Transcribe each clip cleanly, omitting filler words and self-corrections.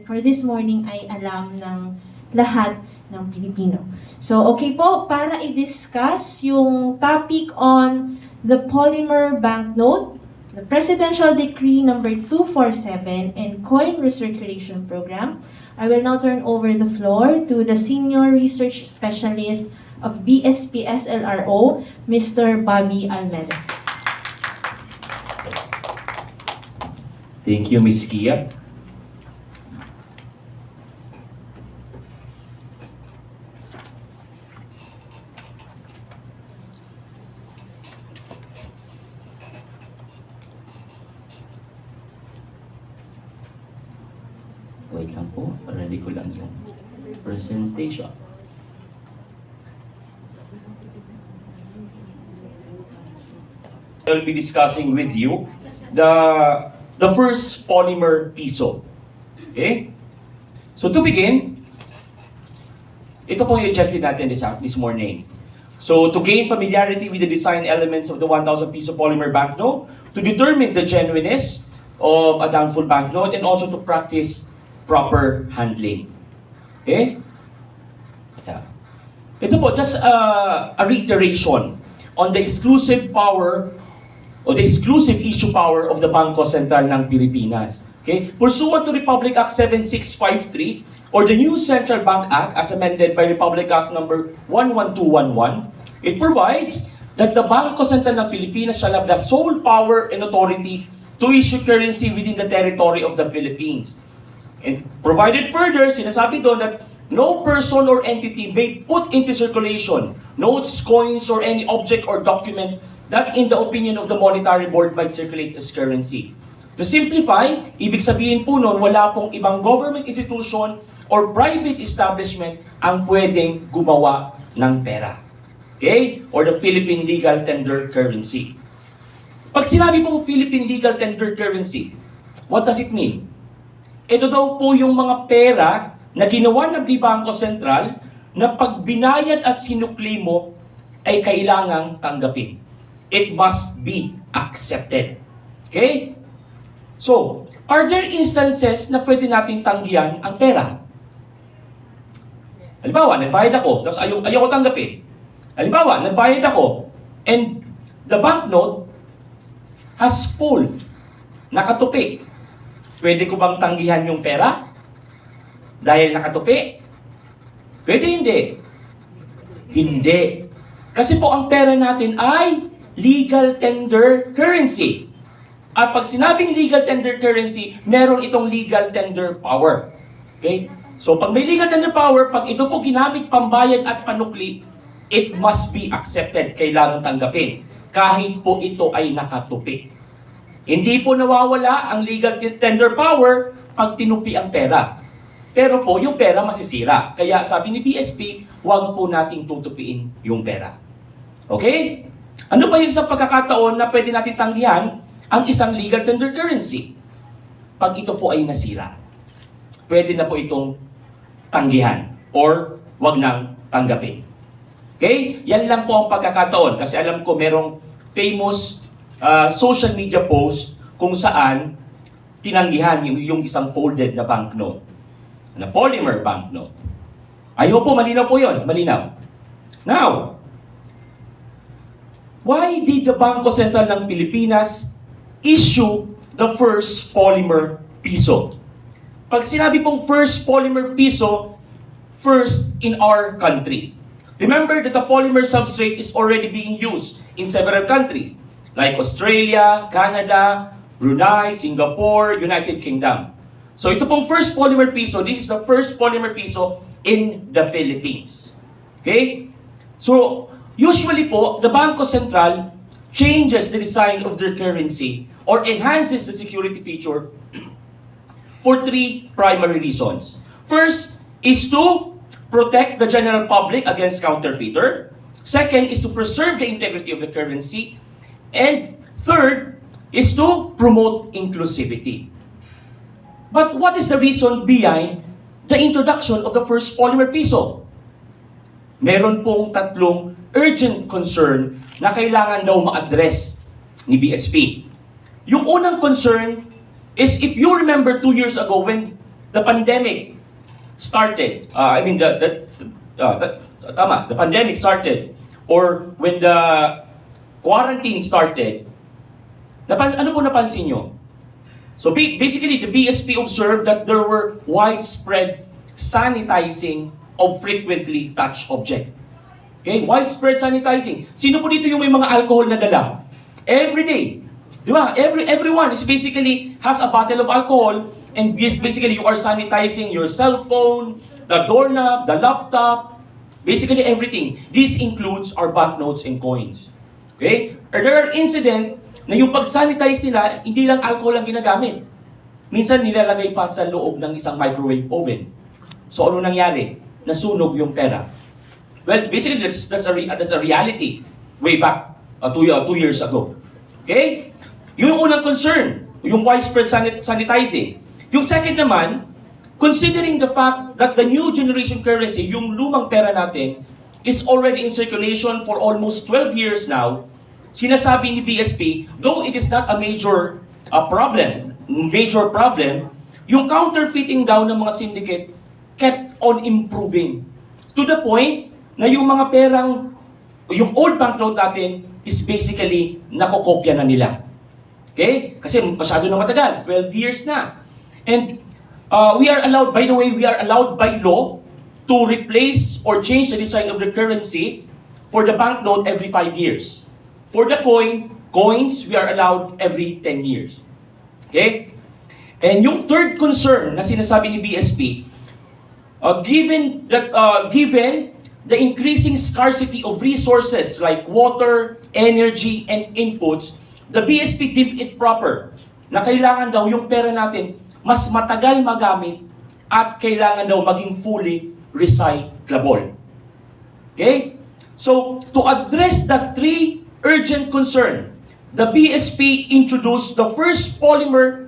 for this morning ay alam ng lahat ng Pilipino. So, okay po, para i-discuss yung topic on the Polymer banknote, the Presidential Decree number 247 and Coin Recirculation Program, I will now turn over the floor to the Senior Research Specialist of BSP SLRO, Mr. Bobby Almeida. Thank you, Ms. Kia. Wait lang po, ready ko lang yung presentation. I'll be discussing with you the first polymer piso. Okay? So to begin, ito po yung objective natin this morning. So to gain familiarity with the design elements of the 1,000 piso polymer banknote, to determine the genuineness of a downfall banknote, and also to practice proper handling. Okay? Yeah. Ito po, just a reiteration on the exclusive power o the exclusive issue power of the Banko Sentral ng Pilipinas. Okay? Pursuant to Republic Act 7653 or the new Central Bank Act as amended by Republic Act number 11211, it provides that the Banko Sentral ng Pilipinas shall have the sole power and authority to issue currency within the territory of the Philippines. And provided further, sinasabi doon that no person or entity may put into circulation notes, coins, or any object or document that in the opinion of the Monetary Board might circulate as currency. To simplify, ibig sabihin po nun, wala pong ibang government institution or private establishment ang pwedeng gumawa ng pera. Okay? Or the Philippine Legal Tender Currency. Pag sinabi pong Philippine Legal Tender Currency, what does it mean? Ito daw po yung mga pera na ginawa ng Bangko Sentral na pag binayad at sinukli mo ay kailangang tanggapin. It must be accepted. Okay? So, are there instances na pwede nating tanggihan ang pera? Halimbawa, nagbayad ako, tapos ayoko tanggapin. Halimbawa, nagbayad ako, and the banknote has full, nakatupi. Pwede ko bang tanggihan yung pera? Dahil nakatupi? Pwede hindi. Hindi. Kasi po ang pera natin ay legal tender currency. At pag sinabing legal tender currency, meron itong legal tender power. Okay? So pag may legal tender power, pag ito po ginamit pambayad at panukli, it must be accepted. Kailangan tanggapin. Kahit po ito ay nakatupi. Hindi po nawawala ang legal tender power pag tinupi ang pera. Pero po, yung pera masisira. Kaya sabi ni BSP, huwag po nating tutupiin yung pera. Okay? Ano ba yung isang pagkakataon na pwede natin tanggihan ang isang legal tender currency? Pag ito po ay nasira. Pwede na po itong tanggihan or wag nang tanggapin. Okay? Yan lang po ang pagkakataon kasi alam ko merong famous social media post kung saan tinanggihan yung isang folded na banknote, na polymer banknote. Ayaw po, malinaw po yun. Malinaw. Now, why did the Bangko Sentral ng Pilipinas issue the first polymer piso? Pag sinabi pong first polymer piso, first in our country. Remember that the polymer substrate is already being used in several countries like Australia, Canada, Brunei, Singapore, United Kingdom. So ito pong first polymer piso, this is the first polymer piso in the Philippines. Okay? So, usually po, the Bangko Sentral changes the design of their currency or enhances the security feature for three primary reasons. First is to protect the general public against counterfeiter. Second is to preserve the integrity of the currency. And third is to promote inclusivity. But what is the reason behind the introduction of the first polymer piso? Meron pong tatlong urgent concern na kailangan daw ma-address ni BSP. Yung unang concern is, if you remember 2 years ago when the pandemic started, the pandemic started, or when the quarantine started, ano po napansin nyo? So basically, the BSP observed that there were widespread sanitizing of frequently touched object. Okay, widespread sanitizing. Sino po dito yung may mga alcohol na dala? Every day. Di ba? Everyone is basically has a bottle of alcohol, and basically you are sanitizing your cell phone, the doorknob, the laptop, basically everything. This includes our banknotes and coins. Okay? Or there are incidents na yung pag-sanitize nila, hindi lang alcohol ang ginagamit. Minsan nilalagay pa sa loob ng isang microwave oven. So ano nangyari? Nasunog yung pera. Well, basically that's a reality way back 2 years ago. Okay? Yung unang concern, yung widespread sanitizing. Yung second naman, considering the fact that the new generation currency, yung lumang pera natin, is already in circulation for almost 12 years now, sinasabi ni BSP, though it is not a major problem, yung counterfeiting daw ng mga syndicate kept on improving. To the point na yung mga perang, yung old banknote natin is basically nakokopya na nila. Okay? Kasi masyado na matagal, 12 years na. And we are allowed, by the way, we are allowed by law to replace or change the design of the currency for the banknote every 5 years. For the coins, we are allowed every 10 years. Okay? And yung third concern na sinasabi ni BSP, given the increasing scarcity of resources like water, energy, and inputs, the BSP deemed it proper na kailangan daw yung pera natin mas matagal magamit at kailangan daw maging fully recyclable. Okay? So, to address the three urgent concern, the BSP introduced the first polymer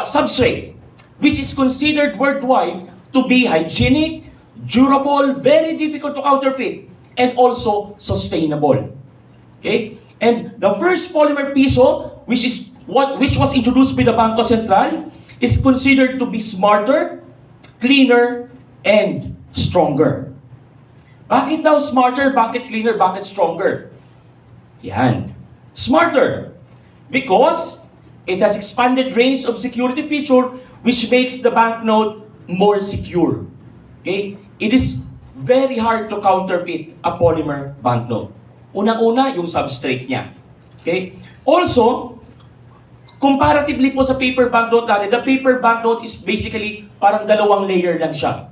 substrate, which is considered worldwide to be hygienic, durable, very difficult to counterfeit, and also sustainable. Okay? And the first polymer piso, which was introduced by the Banko Central, is considered to be smarter, cleaner, and stronger. Bakit daw smarter? Bakit cleaner? Bakit stronger? Yan. Smarter. Because it has expanded range of security feature which makes the banknote more secure. Okay? It is very hard to counterfeit a polymer banknote. Unang-una, yung substrate niya. Okay? Also, comparatively po sa paper banknote natin, the paper banknote is basically parang 2 layer lang siya.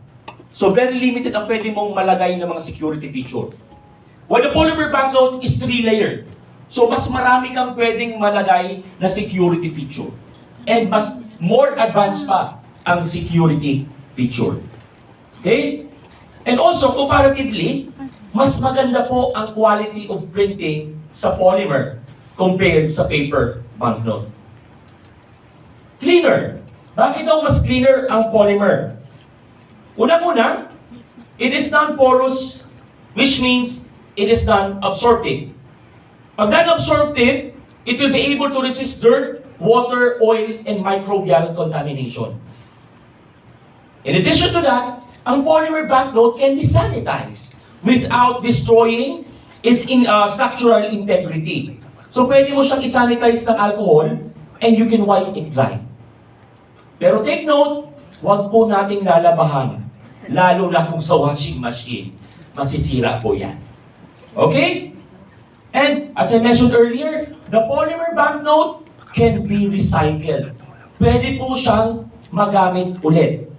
So very limited ang pwede mong malagay ng mga security feature. While the polymer banknote is 3 layer. So mas marami kang pwedeng malagay na security feature. And mas more advanced pa ang security feature. Okay? And also, comparatively, mas maganda po ang quality of printing sa polymer compared sa paper banknote. Cleaner. Bakit daw mas cleaner ang polymer? Unang-una, it is non-porous, which means it is non-absorptive. Pag non-absorptive, it will be able to resist dirt, water, oil, and microbial contamination. In addition to that, ang polymer banknote can be sanitized without destroying its structural integrity. So pwede mo siyang isanitize ng alcohol and you can wipe it dry. Pero take note, huwag po nating lalabahan, lalo na kung sa washing machine. Masisira po yan. Okay? And as I mentioned earlier, the polymer banknote can be recycled. Pwede po siyang magamit ulit.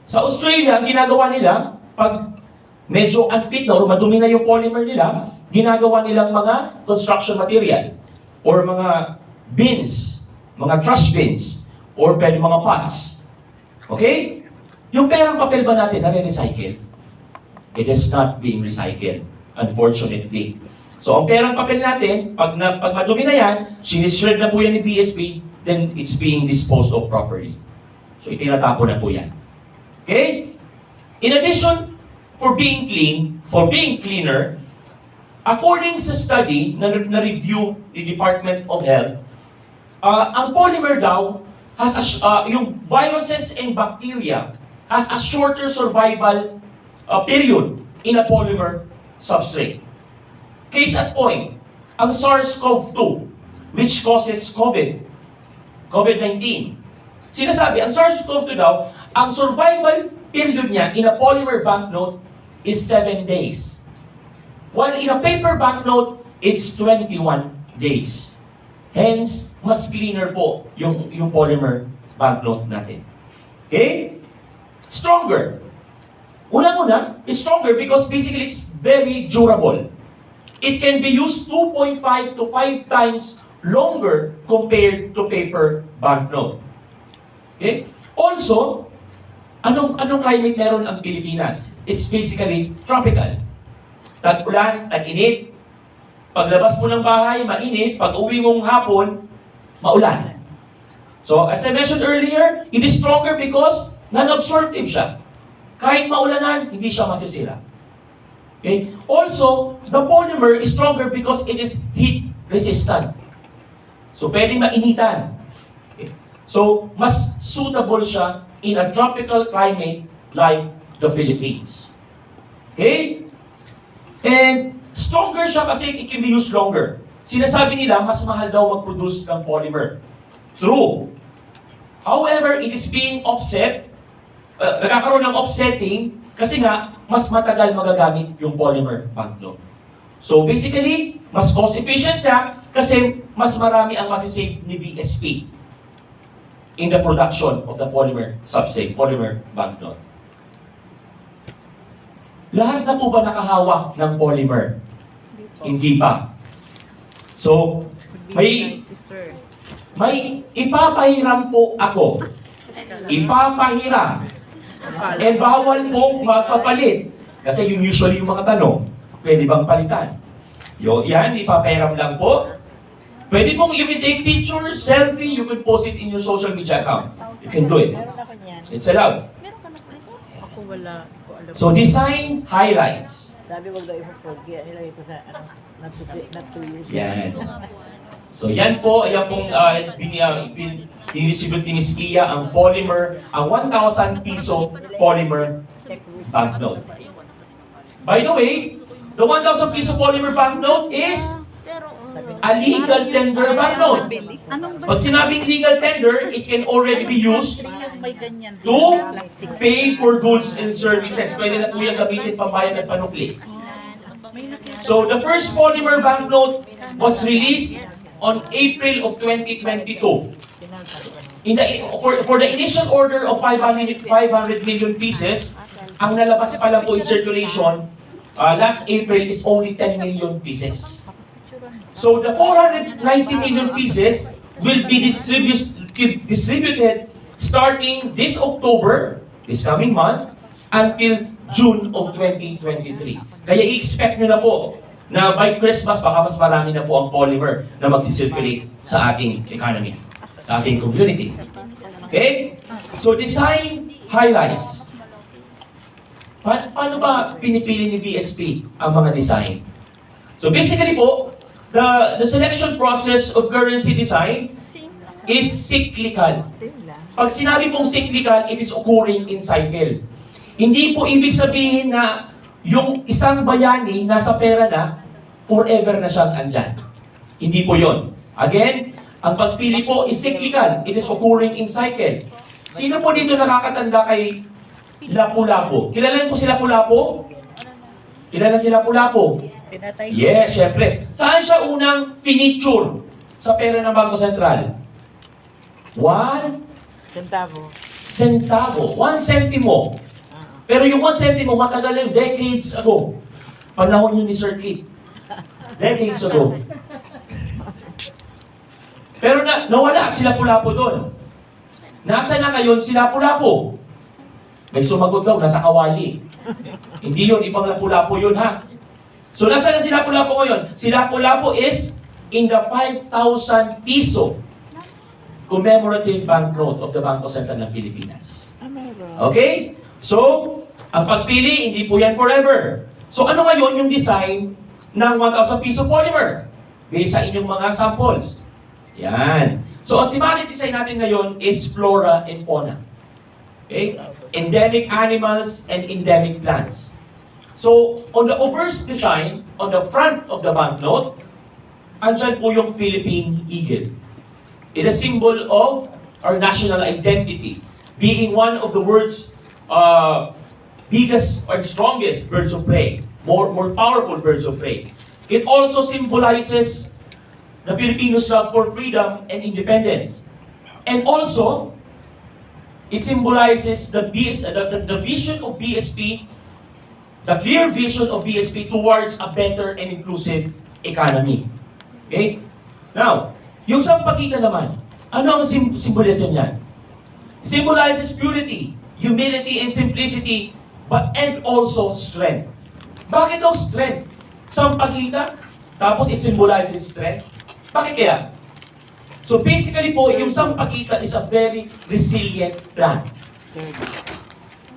Sa Australia, ang ginagawa nila, pag medyo unfit na o madumi na yung polymer nila, ginagawa nilang mga construction material or mga bins, mga trash bins, or pwede mga pots. Okay? Yung perang papel ba natin nare-recycle? It is not being recycled, unfortunately. So, ang perang papel natin, pag madumi na yan, sinishred na po yan ni BSP, then it's being disposed of properly. So, itinatapon na po yan. Okay? In addition, for being cleaner, according sa study na review ni Department of Health, ang polymer daw yung viruses and bacteria has a shorter survival period in a polymer substrate. Case at point, ang SARS-CoV-2, which causes COVID-19. Sinasabi, ang SARS-CoV-2 daw, ang survival period niya in a polymer banknote is 7 days. While in a paper banknote, it's 21 days. Hence, mas cleaner po yung polymer banknote natin. Okay? Stronger. Unang-una, it's stronger because basically it's very durable. It can be used 2.5 to 5 times longer compared to paper banknote. Okay? Also, anong climate meron ang Pilipinas? It's basically tropical. Tag-ulan, tag-init. Paglabas mo ng bahay, mainit. Pag uwi mong hapon, maulan. So, as I mentioned earlier, it is stronger because non-absorptive siya. Kahit maulanan, hindi siya masisira. Okay? Also, the polymer is stronger because it is heat resistant. So, pwedeng mainitan. Okay? So, mas suitable siya in a tropical climate like the Philippines. Okay? And stronger siya kasi it can be used longer. Sinasabi nila, mas mahal daw mag-produce ng polymer. True. However, it is being offset, nagkakaroon ng offsetting kasi nga, mas matagal magagamit yung polymer banknote. So basically, mas cost efficient siya kasi mas marami ang masisave ni BSP in the production of the polymer substrate, polymer banknote. Lahat na po ba nakahawak ng polymer? Hindi pa. So, may ipapahiram po ako. Ipapahiram. And bawal po magpapalit. Kasi yung usually yung mga tanong, pwede bang palitan? Yan, ipapahiram lang po. Pwede pong you can take pictures, selfie, you can post it in your social media account. You can do it. It's allowed. Ako wala. So, design highlights. Sabi wag daw i-forget. Nilagay ko sa, not to use. Yan. So, yan po, ayan pong dinisibot ni Ms. Kia ang polymer, ang 1,000 piso polymer banknote. By the way, the 1,000 piso polymer banknote is a legal tender banknote. Pag sinabing legal tender, it can already be used to pay for goods and services. Pwede na po yung gamitin pambayad at panukli. So, the first polymer banknote was released on April of 2022. For the initial order of 500 million pieces, ang nalabas pa lang po in circulation last April is only 10 million pieces. So the 490 million pieces will be distributed starting this October, this coming month, until June of 2023. Kaya i-expect nyo na po na by Christmas, baka mas marami na po ang polymer na magsisirculate sa ating economy, sa ating community. Okay? So, design highlights. Paano ba pinipili ni BSP ang mga design? So, basically po, the selection process of currency design is cyclical. Pag sinabi pong cyclical, it is occurring in cycle. Hindi po ibig sabihin na yung isang bayani nasa pera na, forever na siyang andyan. Hindi po yon. Again, ang pagpili po is cyclical. It is occurring in cycle. Sino po dito nakakatanda kay Lapu-Lapu? Kilala po si Lapu-Lapu? Kilala si Lapu-Lapu? Yes, syempre. Saan siya unang finiture sa pera ng Bangko Sentral? 1 centavo. 1 centimo. Pero yung 1 centimo, matagal yung decades ago. Panahon yun ni Sir Kate. Decades ago. Pero nawala si Lapu-Lapu doon. Nasa na ngayon si Lapu-Lapu? May sumagot daw, nasa Kawali. Hindi yun, ibang Lapu-Lapu yun ha. So nasa na si Lapu-Lapu ngayon? Si Lapu-Lapu is in the 5,000 piso commemorative banknote of the Bangko Sentral ng Pilipinas. Okay? So, ang pagpili, hindi po yan forever. So, ano ngayon yung design ng 1,000 piso polymer? Based sa inyong mga samples. Yan. So, ang thematic design natin ngayon is flora and fauna. Okay? Endemic animals and endemic plants. So, on the obverse design, on the front of the banknote, andyan po yung Philippine eagle. It is a symbol of our national identity, being one of the world's biggest or strongest birds of prey, more powerful birds of prey. It also symbolizes the Filipinos' love for freedom and independence. And also, it symbolizes the vision of BSP, the clear vision of BSP towards a better and inclusive economy. Okay? Now, yung sampagita naman, ano ang symbolism niyan? Symbolizes purity, humility, and simplicity, and also strength. Bakit daw strength? Sampagita, tapos it symbolizes strength. Bakit kaya? So basically po, yung sampagita is a very resilient plant.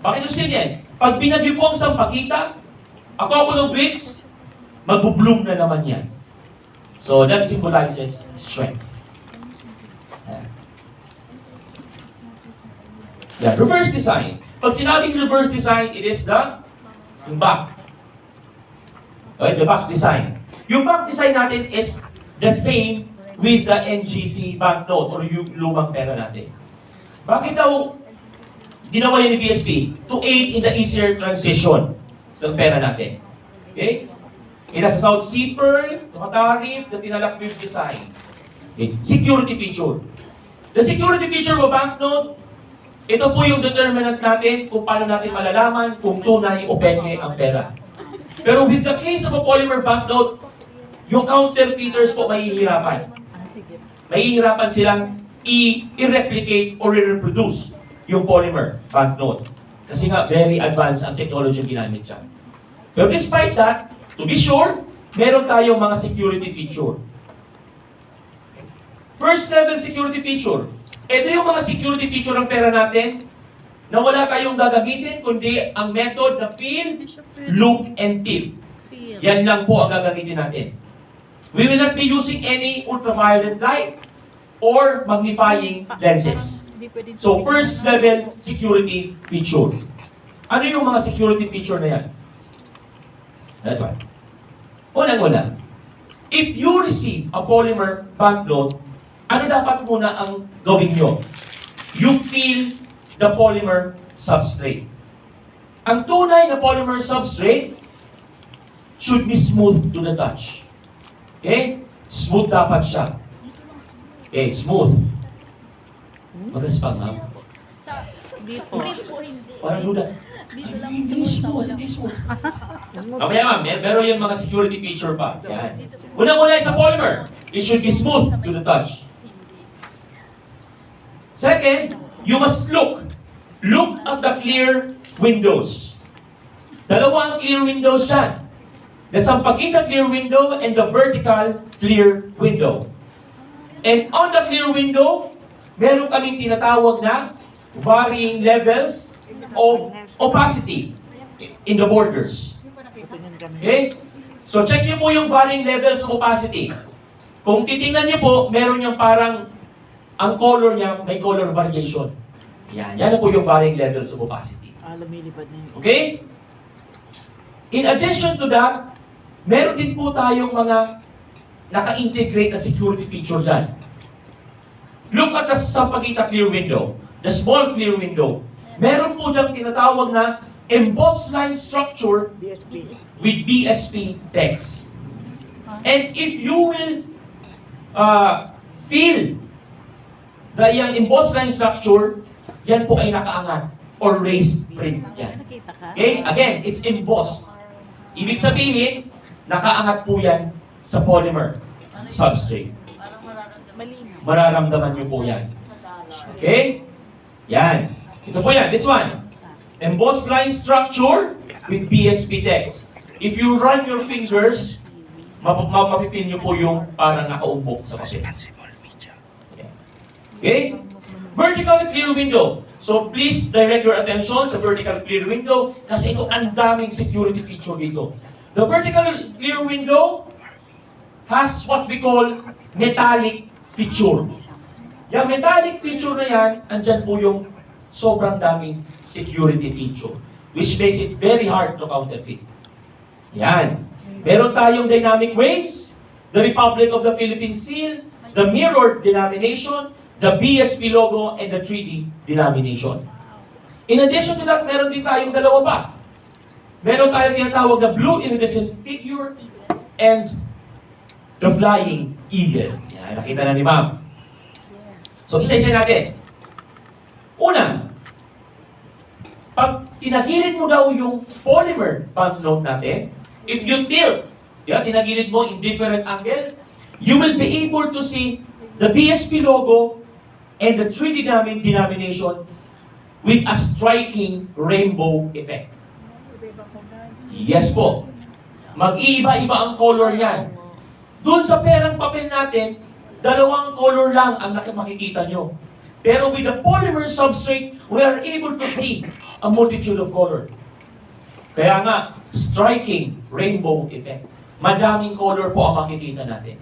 Bakit resilient? Pag binagyo po ang sampagita, a couple of weeks, magbo-bloom na naman yan. So that symbolizes strength. Yeah, reverse design. Pag sinabing reverse design, it is yung back. Okay, the back design. Yung back design natin is the same with the NGC banknote or yung lumang pera natin. Bakit daw ginawa yan ni BSP? To aid in the easier transition sa pera natin. Okay? It has a South Sea Pearl, tariff, the tinalak with design. Okay. Security feature. The security feature of a banknote, ito po yung determinant natin kung paano natin malalaman kung tunay o peke ang pera. Pero with the case of a polymer banknote, yung counterfeiters po mahihirapan. Mahihirapan silang i-replicate or i-reproduce yung polymer banknote. Kasi nga, very advanced ang technology yung ginamit dyan. Pero despite that, to be sure, meron tayong mga security feature. First level security feature. Ito yung mga security feature ng pera natin na wala tayong gagamitin kundi ang method na feel, look, and tilt. Yan lang po ang gagamitin natin. We will not be using any ultraviolet light or magnifying lenses. So, first level security feature. Ano yung mga security feature na yan? That one. Unang-una, if you receive a polymer banknote, ano dapat muna ang gawin nyo? You feel the polymer substrate. Ang tunay na polymer substrate should be smooth to the touch. Okay? Smooth dapat siya. Okay, smooth. Magaspang, ha? Dito. Parang duda. Dito lang Hindi smooth. hindi smooth. Okay, ma'am. Meron yung mga security feature pa. Yan. Unang-una sa polymer, it should be smooth to the touch. Second, you must look. Look at the clear windows. Dalawa ang clear windows dyan. The sampagita clear window and the vertical clear window. And on the clear window, meron kaming tinatawag na varying levels of opacity in the borders. Okay? So check niyo po yung varying levels of opacity. Kung titingnan niyo po, meron yung parang ang color niya, may color variation. Yan. Yan po yung varying levels of opacity. Lumilipad na yun. Okay? In addition to that, meron din po tayong mga naka-integrate na security feature dyan. Look at the sampagita clear window. The small clear window. Meron po dyan tinatawag na embossed line structure BSP. with BSP text. And if you will feel yung embossed line structure, yan po ay nakaangat or raised print yan. Nakita ka? Okay? Again, it's embossed. Ibig sabihin, nakaangat po yan sa polymer substrate. Malinaw. Mararamdaman nyo po yan. Okay? Yan. Ito po yan. This one. Embossed line structure with BSP text. If you run your fingers, mapipil nyo po yung parang nakaumbok sa papel. Okay? Vertical clear window. So please direct your attention sa vertical clear window kasi ito ang daming security feature dito. The vertical clear window has what we call metallic feature. Yung metallic feature na yan, andyan po yung sobrang daming security feature, which makes it very hard to counterfeit. Yan. Meron tayong dynamic waves, the Republic of the Philippines seal, the mirrored denomination, the BSP logo, and the 3D denomination. In addition to that, meron din tayong dalawa pa. Meron tayong tinatawag na blue iridescent figure and the flying eagle. Yan, nakita na ni ma'am. So, isa-isa natin. Una, pag tinagilid mo daw yung polymer banknote natin, if you tilt, tinagilid mo in different angle, you will be able to see the BSP logo and the 3D denomination with a striking rainbow effect. Yes po. Mag-iiba-iba ang color niyan. Doon sa perang papel natin, dalawang color lang ang makikita nyo. Pero with the polymer substrate, we are able to see a multitude of color. Kaya nga, striking rainbow effect. Madaming color po ang makikita natin.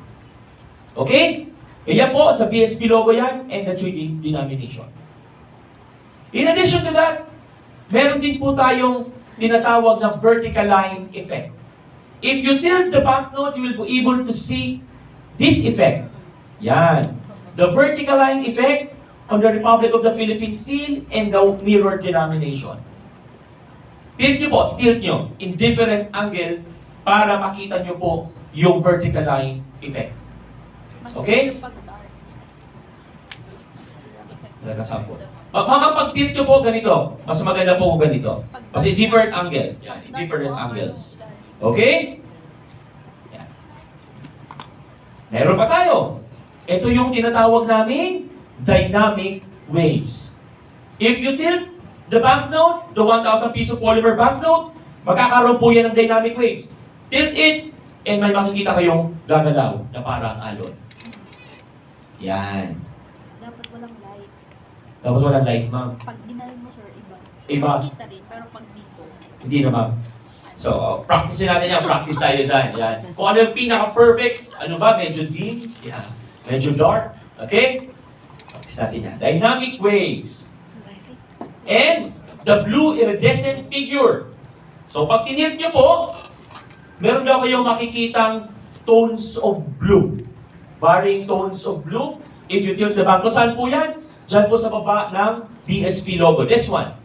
Okay? Kaya po, sa BSP logo yan and the 3D denomination. In addition to that, meron din po tayong tinatawag na vertical line effect. If you tilt the banknote, you will be able to see this effect. Yan. The vertical line effect on the Republic of the Philippines seal and the mirror denomination. Tilt nyo po, tilt nyo in different angle para makita nyo po yung vertical line effect. Okay? Mga pag-tilt nyo po ganito, mas maganda po ganito. Kasi different angle. Yan, different angles. Okay? Yan. Meron pa tayo. Ito yung tinatawag naming dynamic waves. If you tilt the banknote, the 1,000 piso polymer banknote, magkakaroon po yan ng dynamic waves. Tilt it, and may makikita kayong gagalaw na parang alon. Yan. Dapat walang light. Dapat walang light, ma'am. Pag ginalin mo, sir, iba. Iba. Makikita rin, pero pag dito. Hindi na, ma'am. So, practice natin yan. Practice tayo dyan. Yan. Kung ano yung pinaka-perfect, ano ba? Medyo dim. Yan. Medyo dark. Okay? Practice natin yan. Dynamic waves. And the blue iridescent figure. So, pag tinilt nyo po, meron daw kayong makikitang tones of blue. Varying tones of blue. If you tilt the banknote, saan po yan? Diyan po sa baba ng BSP logo. This one.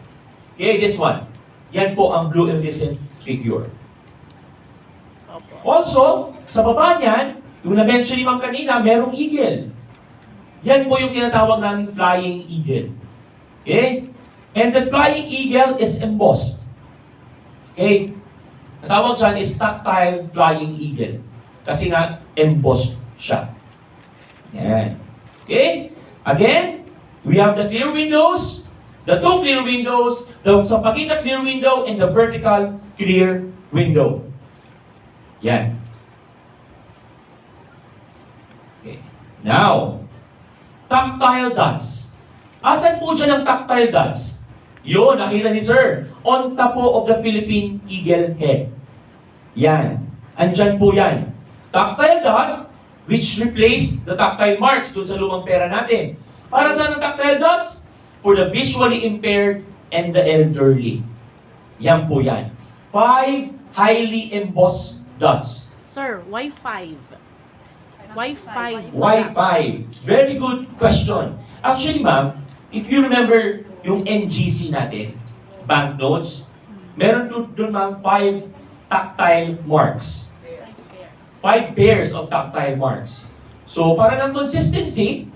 Okay, this one. Yan po ang blue iridescent figure. Also, sa baba niyan, yung na-mention ni Ma'am kanina, merong eagle. Yan po yung tinatawag namin flying eagle. Okay? And the flying eagle is embossed. Okay? Ang tawag dyan is tactile flying eagle. Kasi nga, embossed siya. Yan. Okay? Again, we have the clear windows, the two clear windows, the sampakita clear window, and the vertical clear window. Yan. Okay. Now, tactile dots. Asan po dyan ang tactile dots? Yun, nakita ni Sir. On top po of the Philippine eagle head. Yan. Andyan po yan. Tactile dots, which replace the tactile marks dun sa lumang pera natin. Para saan ang tactile dots? For the visually impaired and the elderly. Yan po yan. 5 highly embossed dots. Sir, why 5? Why 5? Why 5? Very good question. Actually, ma'am, if you remember yung NGC natin, banknotes, meron doon, ma'am, 5 tactile marks. 5 pairs of tactile marks. So, para ng consistency,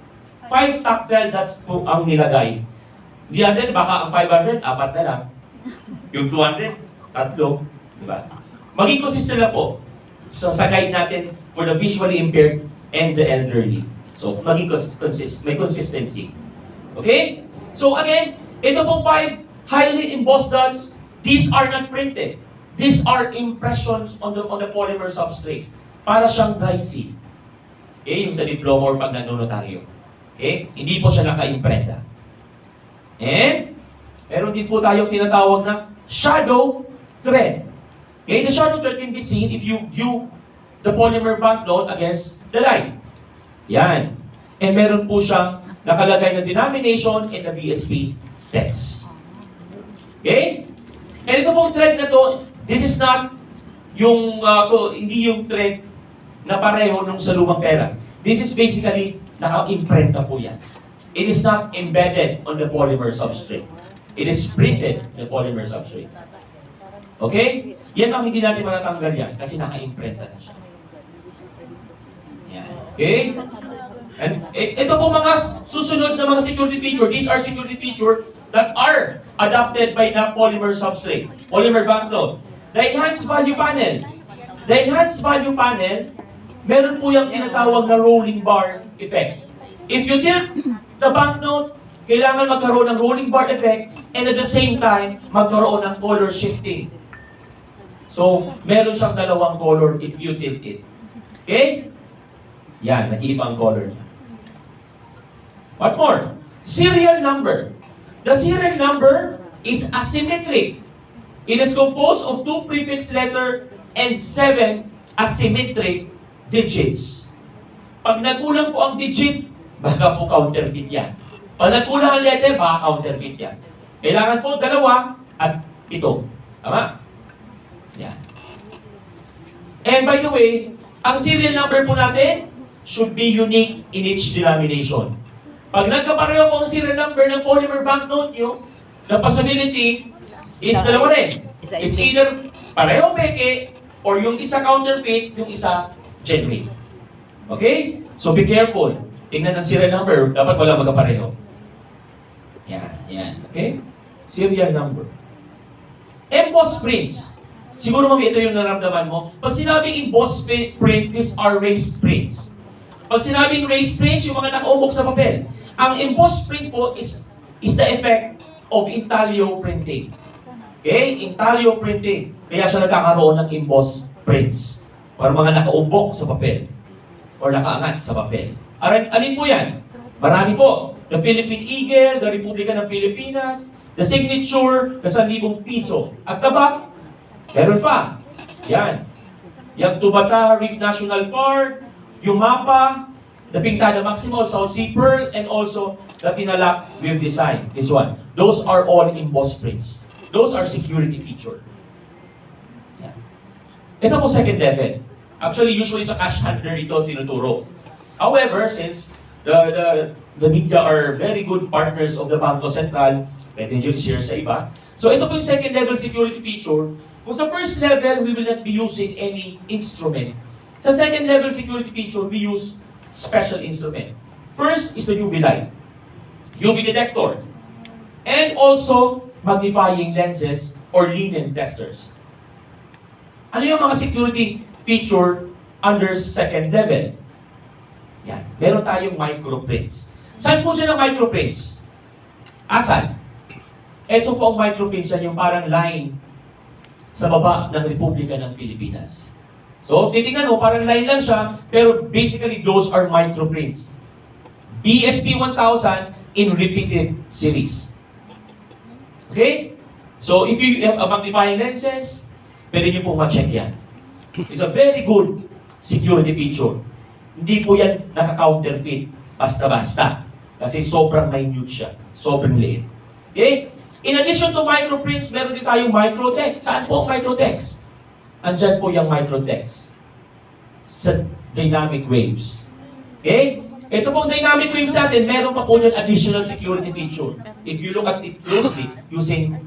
5 tactile dots po ang nilagay. Hindi natin, baka ang 500, 4 na lang. Yung 200, 3. Diba? Maging consistent na po. So, sa guide natin for the visually impaired and the elderly. So, maging may consistency. Okay? So, again, ito pong 5 highly embossed dots, these are not printed. These are impressions on the polymer substrate. Para siyang dry seal. Okay? Yung sa diploma or pag nanonotaryo. Okay? Hindi po siya naka-imprenta. And, meron din po tayong tinatawag na shadow thread. Okay? The shadow thread can be seen if you view the polymer banknote against the light. Yan. And meron po siyang nakalagay na denomination and the BSP text. Okay? And ito pong trend na to, this is not yung, hindi yung trend na pareho nung sa lumang pera. This is basically, naka-imprenta po yan. It is not embedded on the polymer substrate. It is printed on the polymer substrate. Okay? Yan ang hindi natin matatanggal yan kasi naka-imprenta na siya. Yan. Okay? And ito po mga susunod na mga security feature. These are security feature that are adopted by the polymer substrate. Polymer banknote. The enhanced value panel. The enhanced value panel, meron po yung tinatawag na rolling bar effect. If you tilt the banknote, kailangan magkaroon ng rolling bar effect and at the same time, magkaroon ng color shifting. So, meron siyang dalawang color if you tilt it. Okay? Yan, nag-iiba ang color niya. What more? Serial number. The serial number is asymmetric. It is composed of 2 prefix letter and 7 asymmetric digits. Pag nagkulang po ang digit, baka po counterfeit yan. Pag nagkulang ang letter, baka counterfeit yan. Kailangan po 2 at 7. Tama? Yan. And by the way, ang serial number po natin should be unique in each denomination. Pag nagkapareho po ang serial number ng polymer banknote nyo, the possibility is 2 rin. It's either pareho peke or yung isa counterfeit, yung isa genuine. Okay? So be careful. Tingnan ang serial number, dapat wala magkapareho. Yan. Okay? Serial number. Emboss prints. Siguro mami, ito yung naramdaman mo. Pag sinabing emboss print, these are raised prints. Pag sinabing raised prints, yung mga nakaumbok sa papel. Ang emboss print po is the effect of intaglio printing. Okay? Intaglio printing. Kaya siya nagkakaroon ng emboss prints. Para mga nakaumbok sa papel. Or nakaangat sa papel. Alin po yan? Marami po. The Philippine Eagle, the Republika ng Pilipinas, the signature, the 1,000 piso. At tabak, meron pa. Yan. Yung Tubata Reef National Park, yung mapa, the Pintada Maximal, South Sea Pearl, and also the Tinalak Wave Design. This one. Those are all embossed prints. Those are security feature. Yan. Ito po second level. Actually, usually sa cash handler ito tinuturo. However, since the media are very good partners of the Banko Central, pwede nyo i-share sa iba. So ito po yung second level security feature. Kung sa first level, we will not be using any instrument. Sa second level security feature, we use special instrument. First is the UV light, UV detector, and also magnifying lenses or linen testers. Ano yung mga security feature under second level? Yan. Meron tayong microprints. Saan po dyan ang microprints? Asan? Ito po ang microprints yan, yung parang line sa baba ng Republika ng Pilipinas. So, titingnan mo, parang line lang siya, pero basically those are microprints. BSP 1000 in repeated series. Okay? So, if you have a magnifying lenses, pwede nyo pong ma-check yan. It's a very good security feature. Hindi po yan naka-counterfeit basta-basta. Kasi sobrang minute siya. Sobrang liit. Okay? In addition to microprints, meron din tayong microtext. Saan po ang microtext? Andyan po yung microtext. Sa dynamic waves. Okay? Ito pong dynamic waves natin, meron pa po dyan additional security feature. If you look at it closely, using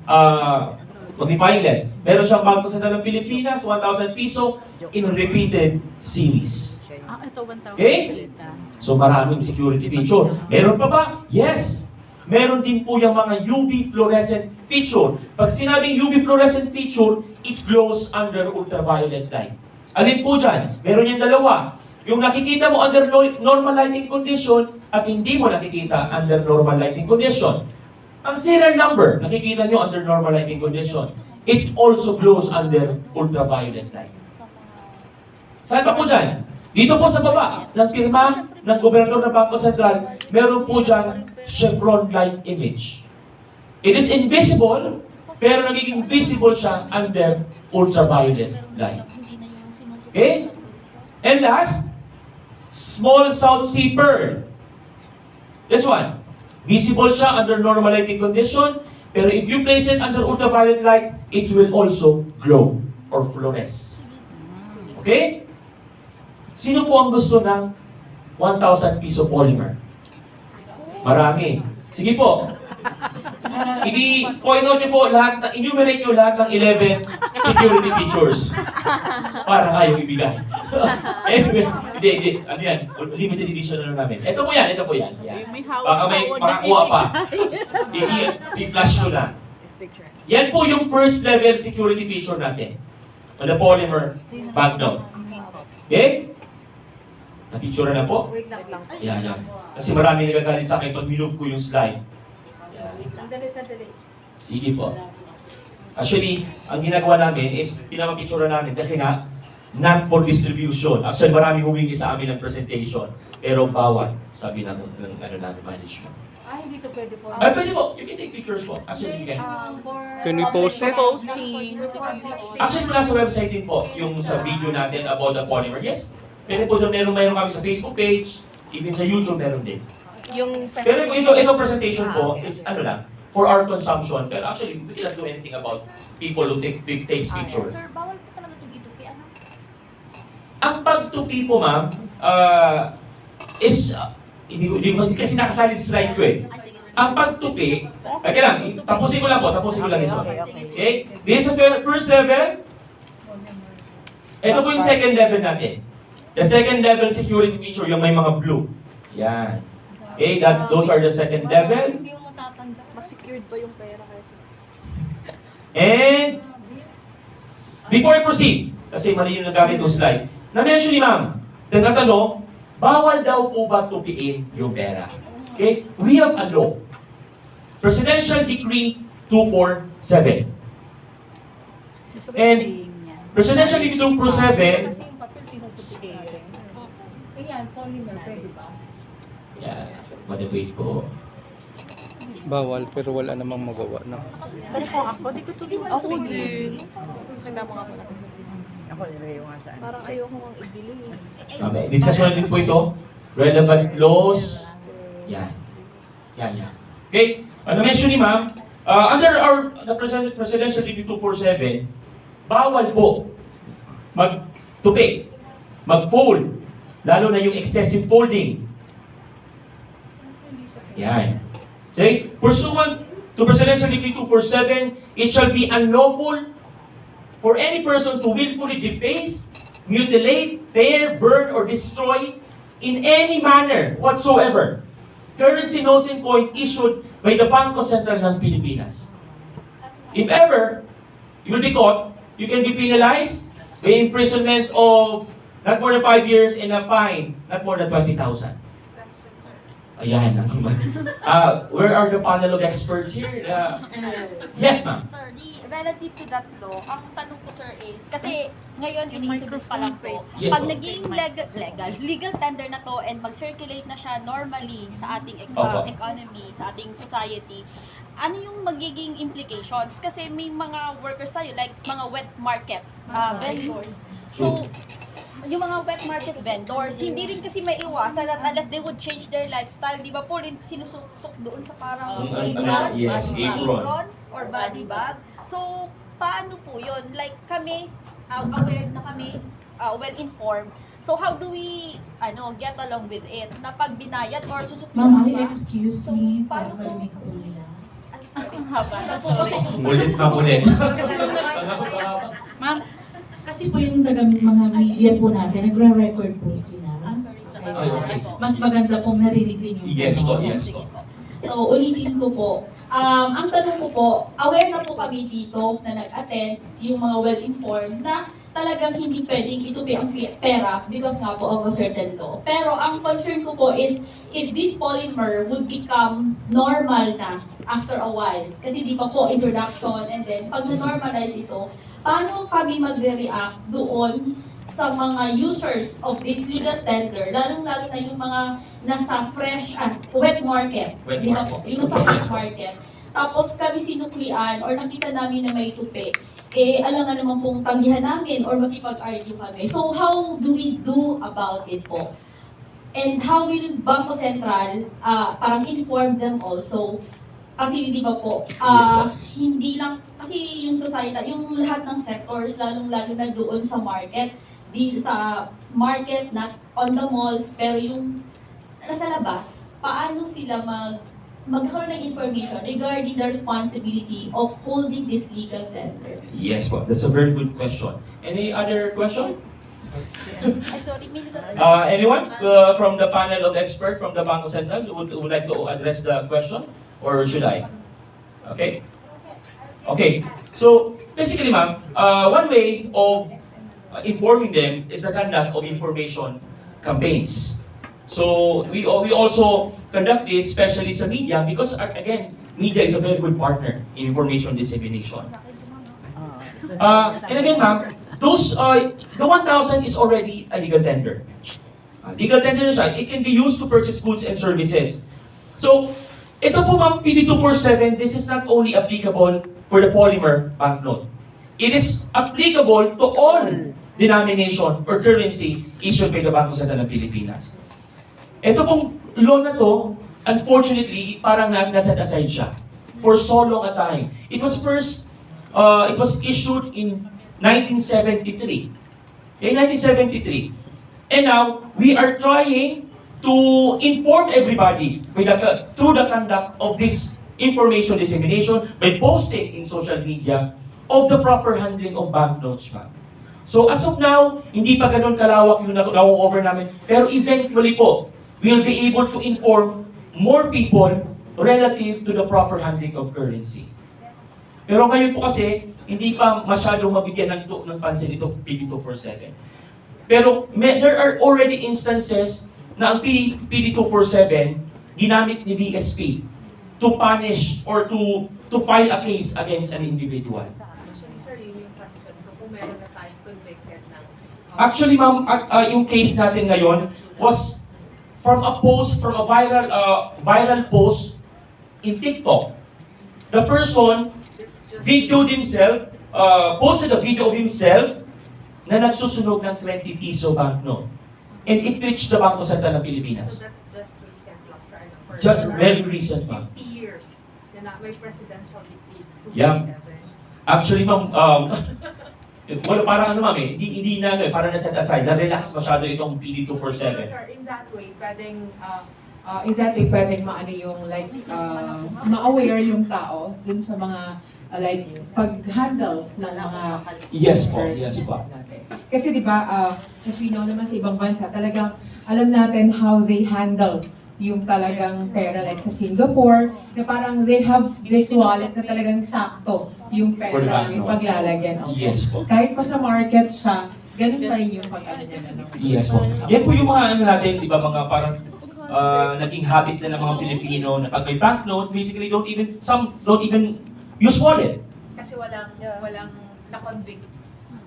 magnifying lens. Meron siyang Banko Central ng Pilipinas, 1,000 piso in repeated series. Ito 1,000. Okay? So maraming security feature. Meron pa ba? Yes! Meron din po yung mga UV fluorescent feature. Pag sinabing UV fluorescent feature, it glows under ultraviolet light. Alin po dyan? Meron yung dalawa. Yung nakikita mo under normal lighting condition at hindi mo nakikita under normal lighting condition. Ang serial number, nakikita nyo under normal lighting condition. It also glows under ultraviolet light. Saan pa po dyan? Dito po sa baba, ng pirma ng gobernador ng Banko Central, meron po dyan chevron light image. It is invisible, pero nagiging visible siya under ultraviolet light. Okay? And last, small South Sea Pearl. This one, visible siya under normal lighting condition, pero if you place it under ultraviolet light, it will also glow or fluoresce. Okay? Sino po ang gusto ng 1,000 piso polymer? Marami. Sige po. I-point out niyo po lahat, enumerate niyo lahat ng 11 security features. Parang ayaw ibigay. Anyway, hindi. Ano yan? Limited edition na namin. Ito po yan. Yan. May hawak Baka may ako, makakuha pa. I-flash ko na. Yan po yung first level security feature natin. On the polymer banknote. Okay? Na-picture na po? Wait lang. Yan. Kasi marami nagagalit sa akin pag minove ko yung slide. Sandali. Sige po. Actually, ang ginagawa namin is pinapapicture namin kasi nga, not for distribution. Actually, marami humingi sa amin ng presentation. Pero bawal, sabi ng namin management. Hindi to pwede po. Ay, pwede po. You can take pictures po. Actually, you can. Can we post it? Posting. Actually, mula sa website din po, yung sa video natin about the polymer. Yes. Pwede po doon, meron kami sa Facebook page, even sa YouTube meron din. Yung Pero ito presentation po is ano lang, for our consumption. Pero actually, we cannot do anything about people who takes picture. Sir, bawal po talaga itong itupi. Ano? Ang pagtupi po, ma'am, is, hindi kasi nakasali sa slide ko eh. Ang pagtupi, okay lang, tapusin ko lang this one. Okay? This is the first level. Ito po yung second level natin. The second level security feature, yung may mga blue. Yan. Okay, those are the second level. Hindi mo matatanggap. Mas secured ba yung pera kasi? And, before I proceed, kasi mali yung nagamit yung slide, na-mention ni ma'am, nagtatanong, bawal daw po ba tupiin yung pera? Okay? We have a law. Presidential Decree 247. And, Presidential Decree 247, Kasi yung papel pinagtutupi natin. Ayan, polymer, pwede ba? yeah, wait po. Bawal, pero wala namang magawa na. Pero kung ako, di ko tulungan sa din. Tanda mo nga pala. Ako nilagay yung nga saan. Parang ayoko nga ibili. Discussion din po ito. Relevant laws. Yan. Okay? Na-mention ni ma'am, under the Presidential Decree 247, bawal po magtupi, mag-fold, lalo na yung excessive folding. Yan. Okay? Pursuant to Presidential Decree 247, it shall be unlawful for any person to willfully deface, mutilate, tear, burn, or destroy in any manner whatsoever currency notes in coin issued by the Banko Sentral ng Pilipinas. If ever you will be caught, you can be penalized by imprisonment of not more than 5 years and a fine not more than 20,000. Ayan. Where are the panel of experts here? Yes, ma'am. Sir, relative to that law, ang tanong ko sir is, kasi ngayon in-introduce pa lang po, Yes, pag po. naging legal tender na to and mag-circulate na siya normally sa ating Opo. economy, sa ating society, ano yung magiging implications? Kasi may mga workers tayo, like mga wet market vendors. So, yung mga wet market vendors, hindi rin kasi may iwasan that unless they would change their lifestyle, di ba po rin sinusuk doon sa parang Yes, apron. or body bag. So, paano po yun? Like kami, aware na kami, well-informed. So, how do we get along with it? Na pag binayad or susukli Ma'am, ba? excuse So, me, paano para po? marinig ko nila. Ang haba na, sorry. Ulit na ulit. Ma'am, kasi po yung mga media po natin, nagre-record po sila. Ay, okay. Mas maganda pong narinig din yung Yes po, tanong. yes po. So, ulitin ko po. Ang tanong ko po, aware na po kami dito na nag-attend, yung mga well-informed na talagang hindi pwedeng itupi ang pera because nga po of a certain law. Pero ang concern ko po is if this polymer would become normal na after a while. Kasi di ba po introduction and then pag na-normalize ito, paano kami magre-react doon sa mga users of this legal tender, lalong-lalo na yung mga nasa wet market. Wet Di ba market. po? Yung nasa wet market. Tapos kami sinuklian or nakita namin na may tupi, alam nga naman pong tanggihan namin or makipag-argue kami. So how do we do about it po? And how will Bangko Sentral parang inform them also? Kasi di ba po, hindi lang, kasi yung society, yung lahat ng sectors, lalong-lalo na doon sa market, not on the malls, pero yung nasa labas, paano sila magkaroon ng information regarding the responsibility of holding this legal tender? Yes po, that's a very good question. Any other question? Ay, sorry, Anyone from the panel of experts from the Banko Central would like to address the question? Or should I? Okay? Okay. So, basically ma'am, one way of informing them is the conduct of information campaigns. So, we also conduct this especially sa media because, again, media is a very good partner in information dissemination. And again ma'am, the 1,000 is already a legal tender. Legal tender na siya. It can be used to purchase goods and services. So, ito po ma'am, PD247, this is not only applicable for the polymer banknote. It is applicable to all denomination or currency issued by the Banko Sentral ng Pilipinas. Ito pong law na to, unfortunately, parang nasa aside siya for so long a time. It was issued in 1973. In 1973. And now, we are trying to inform everybody through the conduct of this information dissemination by posting in social media of the proper handling of banknotes, ma'am. So as of now, hindi pa ganun kalawak yung na-cover namin. Pero eventually po, we'll be able to inform more people relative to the proper handling of currency. Pero ngayon po kasi, hindi pa masyadong mabigyan ng pansin ito PD247. Pero there are already instances na ang PD247 ginamit ni BSP to punish or to file a case against an individual. Actually, sir, yun yung question ko kung meron na tayong convicted ng... Actually, ma'am, yung case natin ngayon was from a viral post in TikTok. The person videoed himself, posted a video of himself na nagsusunog ng 20 piso banknote. And it reached the Banko Sentral ng Pilipinas. So that's just recent lang, sir. Very recent, ma'am. 50 years na may presidential decree. Yeah. Actually, ma'am, well, parang ano, ma'am, hindi na, parang na-set aside, na-relax masyado itong PD247. So, sir, in that way, pwedeng maano yung like, ma-aware yung tao dun sa mga like pag-handle ng mga Yes po, yes po. natin. Kasi di ba, as we know naman sa ibang bansa, talagang alam natin how they handle yung talagang pera like sa Singapore, na parang they have this wallet na talagang sakto yung For the pera, banknote. yung paglalagyan. Yes po. Kahit pa sa market siya, ganun pa rin yung pag-ano niya na. Yes po. Yan po yung mga ano natin, di ba, mga parang naging habit na ng mga Filipino na pag may banknote, basically some don't even use wallet. Kasi walang na-convict.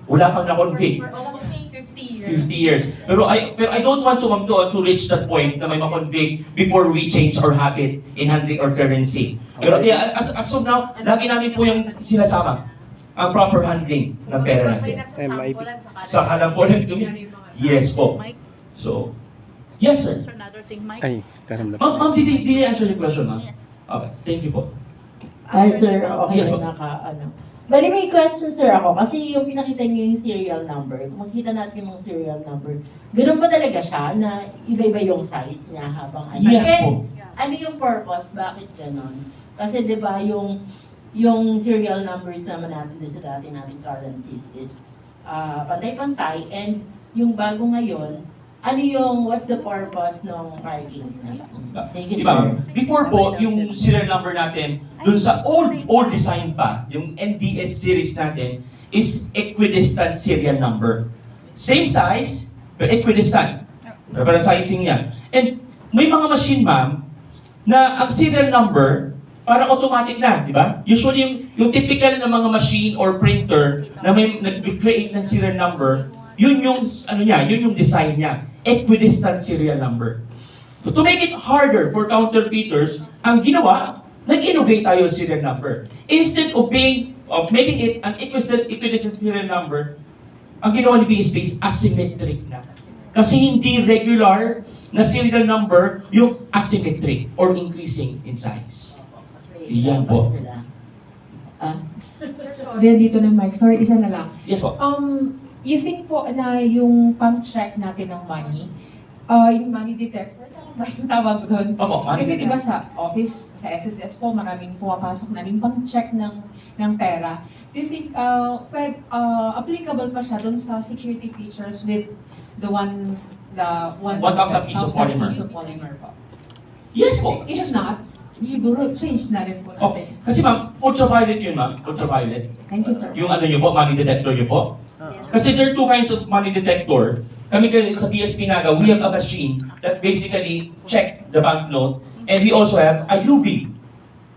Wala pang na-convict. Walang 50 years. 50 years. Pero I don't want to reach that point na may ma-convict before we change our habit in handling our currency. Pero as of now, lagi namin po yung sinasama ang proper handling ng pera May natin. nagsasampulan Sa kalampulan, yes po. Mike, So, yes sir. sir, another thing, Mike. Ay, karamdam. Ma'am, did I answer your question, ma'am? Okay, thank you po. Ay, sir, okay Yes, na Bali, may question, sir, ako. Kasi yung pinakita niyo yung serial number, makita natin yung serial number. Ganun ba talaga siya na iba-iba yung size niya habang ano? Yes And, po. ano yung purpose? Bakit ganon? Kasi di ba yung serial numbers naman natin sa dati nating currencies is pantay-pantay, and yung bago ngayon, what's the purpose ng markings na yun? Thank you, Diba? sir. Before po, yung serial number natin, dun sa old design pa, yung NDS series natin, is equidistant serial number. Same size, but equidistant. Parang sizing niya. And may mga machine, ma'am, na ang serial number, parang automatic na, di ba? Usually, yung typical na mga machine or printer na may nag-create ng serial number, yun yung design niya. Equidistant serial number. So to make it harder for counterfeiters, ang ginawa, nag-innovate tayo sa serial number. Instead of making it an equidistant serial number, ang ginawa ni BSP is asymmetric na. Kasi hindi regular na serial number yung asymmetric or increasing in size. Yan po. Sila. Sorry, dito na Mike. Sorry, isa na lang. Yes po. You think po na yung pang-check natin ng money, yung money detector, ba yung tawag doon? Opo, money Kasi detector. diba sa office, sa SSS po, maraming pumapasok na rin pang-check ng pera. Do you think applicable pa siya doon sa security features with the 1,000 piso polymer. polymer po? Yes po. If not, siguro change na rin po Okay. natin. Kasi ma'am, ultraviolet yun ma'am. Ultraviolet. Thank you, sir. Yung ano nyo po, money detector nyo po. Kasi there are two kinds of money detector. Kami sa BSP Naga, we have a machine that basically check the banknote, and we also have a UV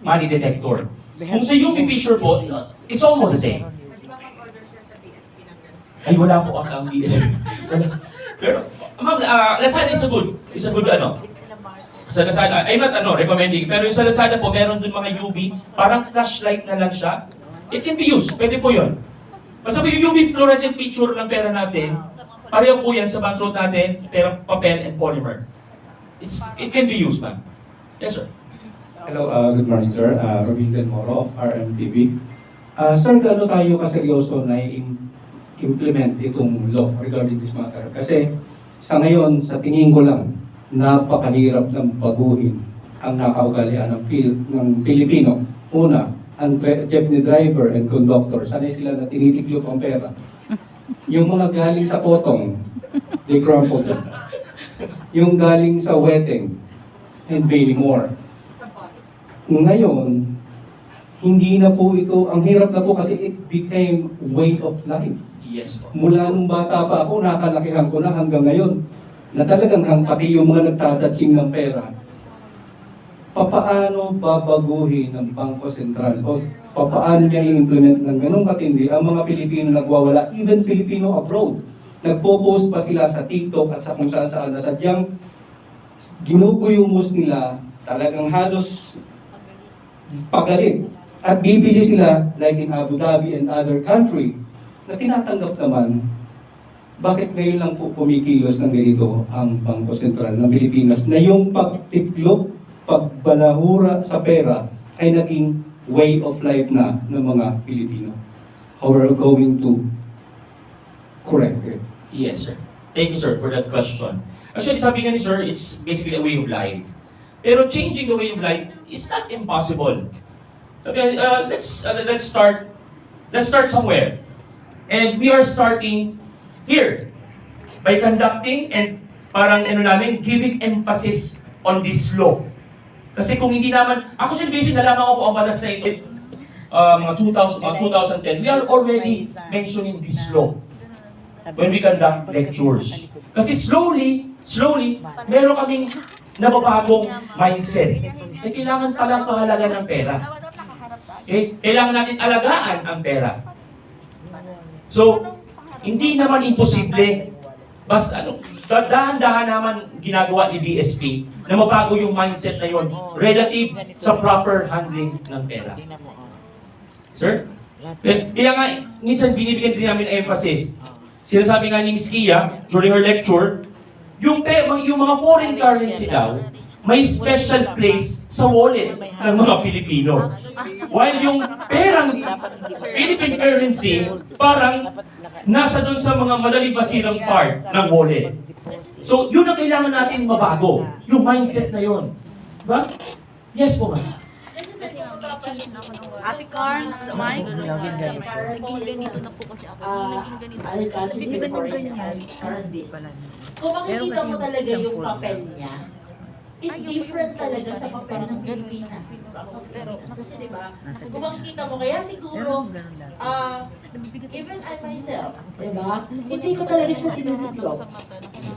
money detector. Kung sa UV picture po, it's almost the same. Ay, wala po ang BSP. Pero, ma'am, Lazada is a good ano. Sa Lazada, I'm not recommending, pero yung sa Lazada po, meron dun mga UV, parang flashlight na lang siya. It can be used, pwede po yun. Basta po yung UV fluorescent feature ng pera natin, pareho po yan sa banknote natin, pera, papel, and polymer. It can be used, ma'am. Yes, sir. Hello, good morning, sir. Robinson Moro of RMTV. Sir, gaano tayo kaseryoso na implement itong law regarding this matter? Kasi sa ngayon, sa tingin ko lang, napakahirap ng baguhin ang nakaugalian ng Pilipino. Una, ang jeepney driver and conductor, sanay sila na tinitiklop ang pera. Yung mga galing sa potong, they crumple them. Yung galing sa wedding, and many more. Ngayon, hindi na po ito, ang hirap na po kasi it became way of life. Yes po. Mula nung bata pa ako, nakalakihan ko na hanggang ngayon, na talagang pati yung mga nagtatatsing ng pera, papaano babaguhin ng Bangko Sentral o papaano niya i-implement ng ganong katindi ang mga Pilipino nagwawala, even Filipino abroad. Nagpo-post pa sila sa TikTok at sa kung saan-saan na sadyang ginuguyumos nila, talagang halos pagalit. At bibili sila like in Abu Dhabi and other country na tinatanggap naman. Bakit ngayon lang po kumikilos ng ganito ang Bangko Sentral ng Pilipinas na yung pagtiklop, pagbalahura sa pera ay naging way of life na ng mga Pilipino? How are we going to correct it? Yes, sir. Thank you, sir, for that question. Actually, sabi nga ni sir, it's basically a way of life. Pero changing the way of life is not impossible. Sabi, let's start somewhere. And we are starting here by conducting and parang giving emphasis on this law. Kasi kung hindi naman, actually, basically, nalaman ko po ang batas sa ito, mga 2010, we are already mentioning this law when we conduct lectures. Kasi slowly, meron kaming nababagong mindset. Eh, kailangan palang pahalaga ng pera. Okay? Kailangan natin alagaan ang pera. So, hindi naman imposible. Basta dahan-dahan naman ginagawa ni BSP na mabago yung mindset na yon relative sa proper handling ng pera. Sir? Kaya nga, minsan binibigyan din namin emphasis. Sinasabi nga ni Ms. Kia during her lecture, yung mga foreign currency daw, may special place sa wallet ng mga Pilipino. While yung perang Philippine currency, parang nasa doon sa mga madaling basirang part ng wallet. So, yun ang kailangan natin mabago. Yung mindset na yun. Diba? Yes po, ma'am. Ate Carnes, Mike. Naging ganito na po kasi ako. Naging ganito. Hindi ba nung ganyan? Kung makikita mo talaga yung papel niya, is different talaga sa papel ng Pilipinas. Kasi diba, kung makikita mo, kaya siguro, even I myself, diba, hindi ko talaga siya tinitiklop.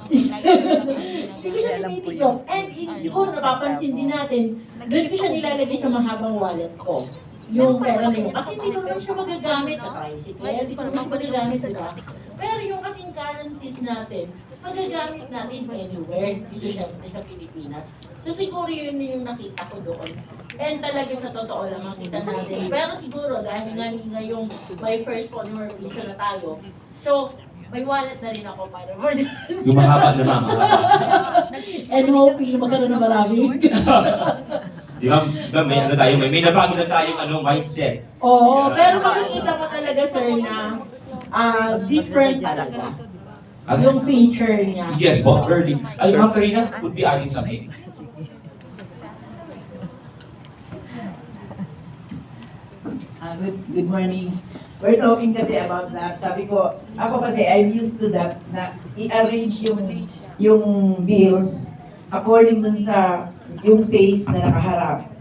Hindi ko siya tinitiklop. And siguro napapansin din natin, doon ko siya nilalagay sa mahabang wallet ko. Yung pera na yun. Kasi hindi ko naman siya magagamit sa tricycle, hindi ko naman siya magagamit, diba? Pero yung kasing currencies natin, magagamit natin anywhere, dito syempre sa Pilipinas. So siguro yun yung nakita ko doon. And talaga sa totoo lang makita natin. Pero siguro dahil nga ngayong my first polymer visa na tayo, so May wallet na rin ako para for this. Yung mahaba na ma'am, mahaba. And hoping na magkaroon na marami. Di ba, may ano tayo, may nabago na tayong mindset. Oo, pero makikita mo talaga, sir, na different talaga. Yung feature niya. Yes po, very. Ay, Ma'am Karina would be adding something. Good morning. We're talking kasi about that. Sabi ko, ako kasi I'm used to that na i-arrange yung bills according dun sa yung face na nakaharap.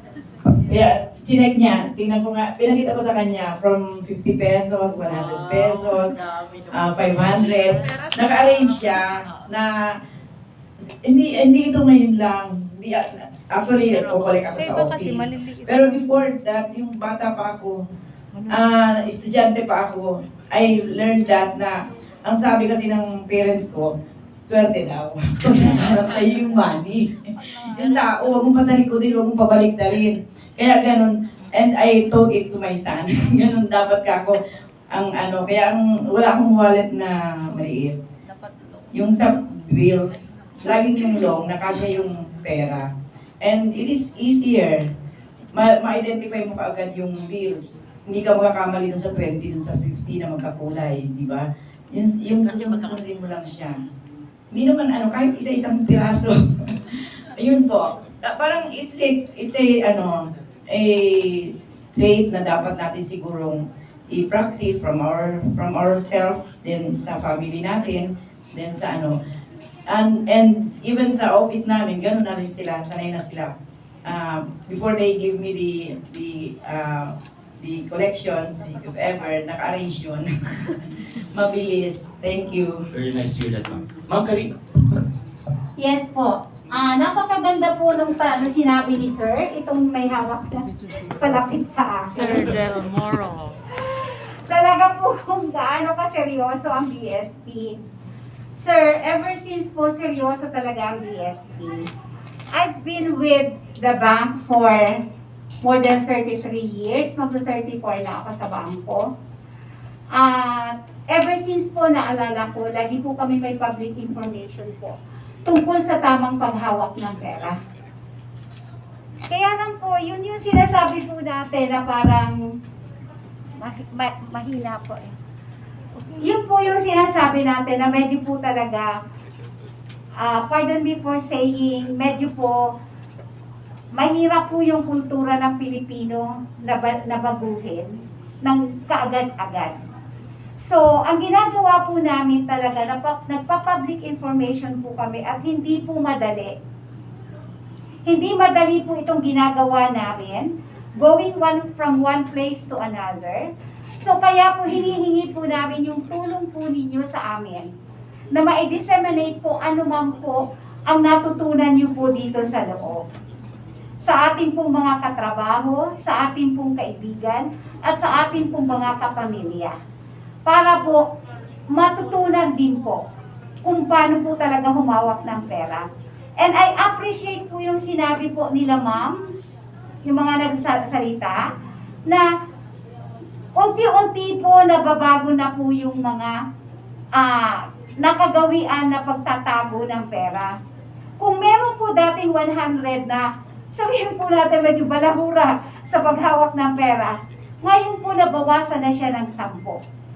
Kaya chinek niya, tingnan ko nga, pinakita ko sa kanya from 50 pesos, 100 pesos, 500. Naka-arrange siya na hindi ito ngayon lang. Hindi, actually, kukulik ako sa office. Pero before that, yung bata pa ako, estudyante pa ako, I learned that na, ang sabi kasi ng parents ko, swerte daw. Harap sa'yo yung money. Yung tao, huwag mong patalikutin, huwag mong pabaliktarin. Kaya ganun, and I told it to my son, ganun dapat ka ako, kaya wala akong wallet na maliit. Yung sa bills, laging yung long, nakasya yung pera. And it is easier, ma-identify mo kaagad yung bills. Hindi ka makakamali dun sa 20, dun sa 50 na magkakulay, di ba? Yung susunod-sunodin mo lang siya. Hindi naman kahit isa-isang piraso. Ayun po. Parang it's a trait na dapat natin sigurong i-practice from ourselves, then sa family natin, then sa and even sa office namin, gano'n na rin sila, sanay na sila. Before they give me the collections, if ever, naka-arrange yun. Mabilis. Thank you. Very nice to hear that, ma'am. Ma'am Karina. Yes po. Napakaganda po nung sinabi ni Sir, itong may hawak na palapit sa akin. Sir Del Moro. Talaga po kung gaano kaseryoso ang BSP. Sir, ever since po seryoso talaga ang BSP. I've been with the bank for more than 33 years. Magto-34 na ako sa Banko. Ever since po naalala ko, lagi po kami may public information po tungkol sa tamang paghawak ng pera. Kaya lang po, yun yung sinasabi po natin na parang mahina po eh. Yun po yung sinasabi natin na medyo po talaga, pardon me for saying, medyo po mahirap po yung kultura ng Pilipino na baguhin ng kaagad-agad. So, ang ginagawa po namin talaga, nagpa-public information po kami at hindi po madali. Hindi madali po itong ginagawa namin, going from one place to another. So, kaya po hinihingi po namin yung tulong po ninyo sa amin na ma-disseminate po ano man po ang natutunan nyo po dito sa loob. Sa ating pong mga katrabaho, sa ating pong kaibigan, at sa ating pong mga kapamilya. Para po matutunan din po kung paano po talaga humawak ng pera. And I appreciate po yung sinabi po nila moms, yung mga nagsalita, na unti-unti po nababago na po yung mga nakagawian na pagtatago ng pera. Kung meron po dating 100 na, sabihin po natin medyo balahura sa paghawak ng pera, ngayon po nabawasan na siya ng 10.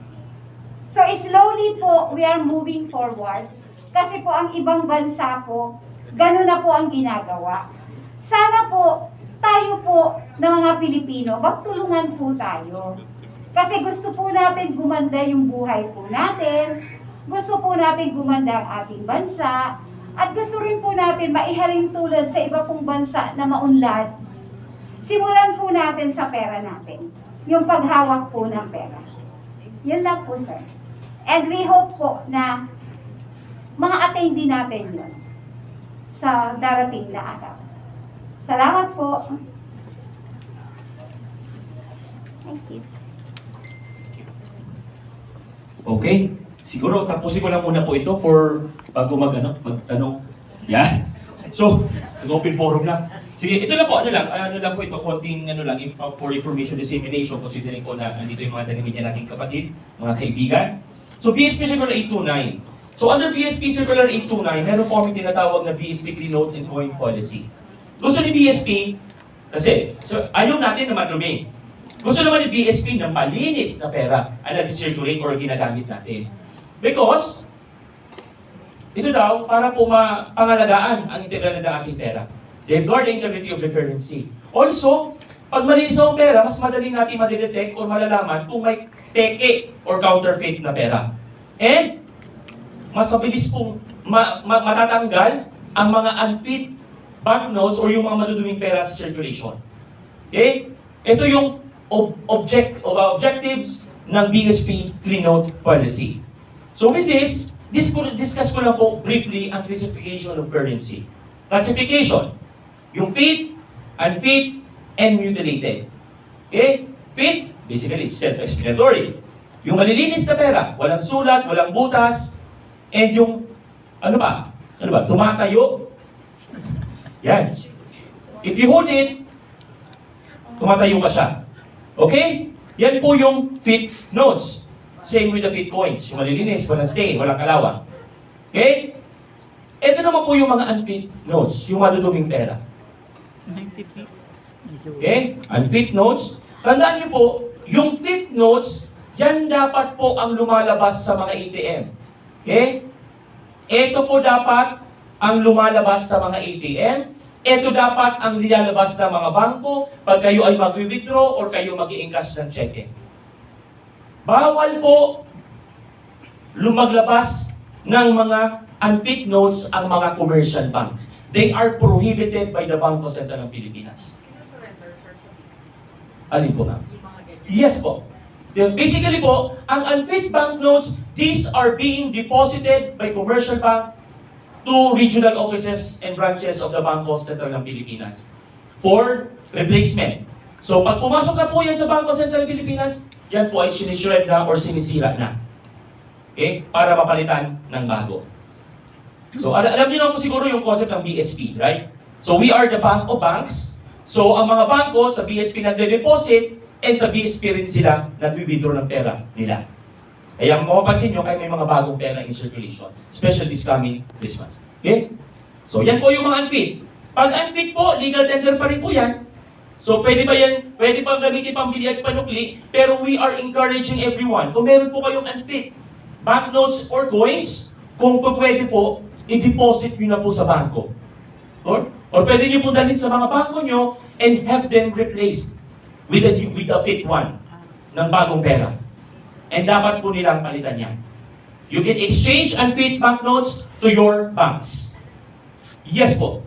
So slowly po, we are moving forward. Kasi po ang ibang bansa po, gano'n na po ang ginagawa. Sana po, tayo po na mga Pilipino, magtulungan po tayo. Kasi gusto po natin gumanda yung buhay po natin, gusto po natin gumanda ang ating bansa, at gusto rin po natin maihaling tulad sa iba pong bansa na maunlad. Simulan po natin sa pera natin, yung paghawak po ng pera. Yun lang po, sir. And we hope po na ma-attain din natin yun sa darating na araw. Salamat po. Thank you. Okay. Siguro tapusin ko lang muna po ito for bago magtanong. Yeah. So, nag-open forum na. Sige, ito lang po, ano lang po ito, konting for information dissemination, considering ko na nandito yung mga taga-media nating kapatid, mga kaibigan. So BSP Circular 829. So under BSP Circular 829, meron po kami tinatawag na BSP Clean Note and Coin Policy. Gusto ni BSP, kasi so, ayaw natin na madumi. Gusto naman ni BSP na malinis na pera ang nag-circulate or ginagamit natin. Because, ito daw, para po mapangalagaan ang integridad ng ating pera. Safeguard the integrity of the currency. Also, pag malinis ang pera, mas madali natin madidetect o malalaman kung may peke or counterfeit na pera. And, mas mabilis pong matatanggal ang mga unfit banknotes or yung mga maduduming pera sa circulation. Okay? Ito yung objectives ng BSP Clean Note Policy. So with this, discuss ko lang po briefly ang classification of currency. Classification, yung fit, unfit, and mutilated. Okay? Fit, basically, self-explanatory. Yung malilinis na pera, walang sulat, walang butas, and yung, ano ba, tumatayo. Yan. If you hold it, tumatayo pa siya. Okay? Yan po yung fit notes. Same with the fit coins. Yung malilinis, walang stain, walang kalawang. Okay? Ito naman po yung mga unfit notes, yung maduduming pera. 90 pesos. Okay? Unfit notes. Tandaan niyo po, yung fit notes, yan dapat po ang lumalabas sa mga ATM. Okay? Ito po dapat ang lumalabas sa mga ATM. Ito dapat ang nilalabas ng mga bangko pag kayo ay mag-withdraw or kayo mag-i-encash ng cheque. Bawal po lumaglabas ng mga unfit notes ang mga commercial banks. They are prohibited by the Banko Sentral ng Pilipinas. Alin po nga? Yes po. Basically po, ang unfit banknotes, these are being deposited by commercial bank to regional offices and branches of the Banko Sentral ng Pilipinas for replacement. So pag pumasok na po yan sa Banko Sentral ng Pilipinas, yan po ay sinishred na or sinisira na. Okay? Para mapalitan ng bago. So alam niyo na po siguro yung concept ng BSP, right? So we are the bank of banks. So ang mga bangko sa BSP nagde-deposit and sa BSP rin sila nag-withdraw ng pera nila. Kaya mapapansin nyo, kaya may mga bagong pera in circulation. Especially this coming Christmas. Okay? So yan po yung mga unfit. Pag unfit po, legal tender pa rin po yan. So pwede ba yan, pwede pang gamitin pambili at panukli, pero we are encouraging everyone. Kung meron po kayong unfit banknotes or coins, kung pwede po, i-deposit nyo na po sa bangko. Or pwede nyo po dalhin sa mga bangko nyo and have them replaced with a fit one ng bagong pera. And dapat po nilang palitan yan. You can exchange unfit banknotes to your banks. Yes po.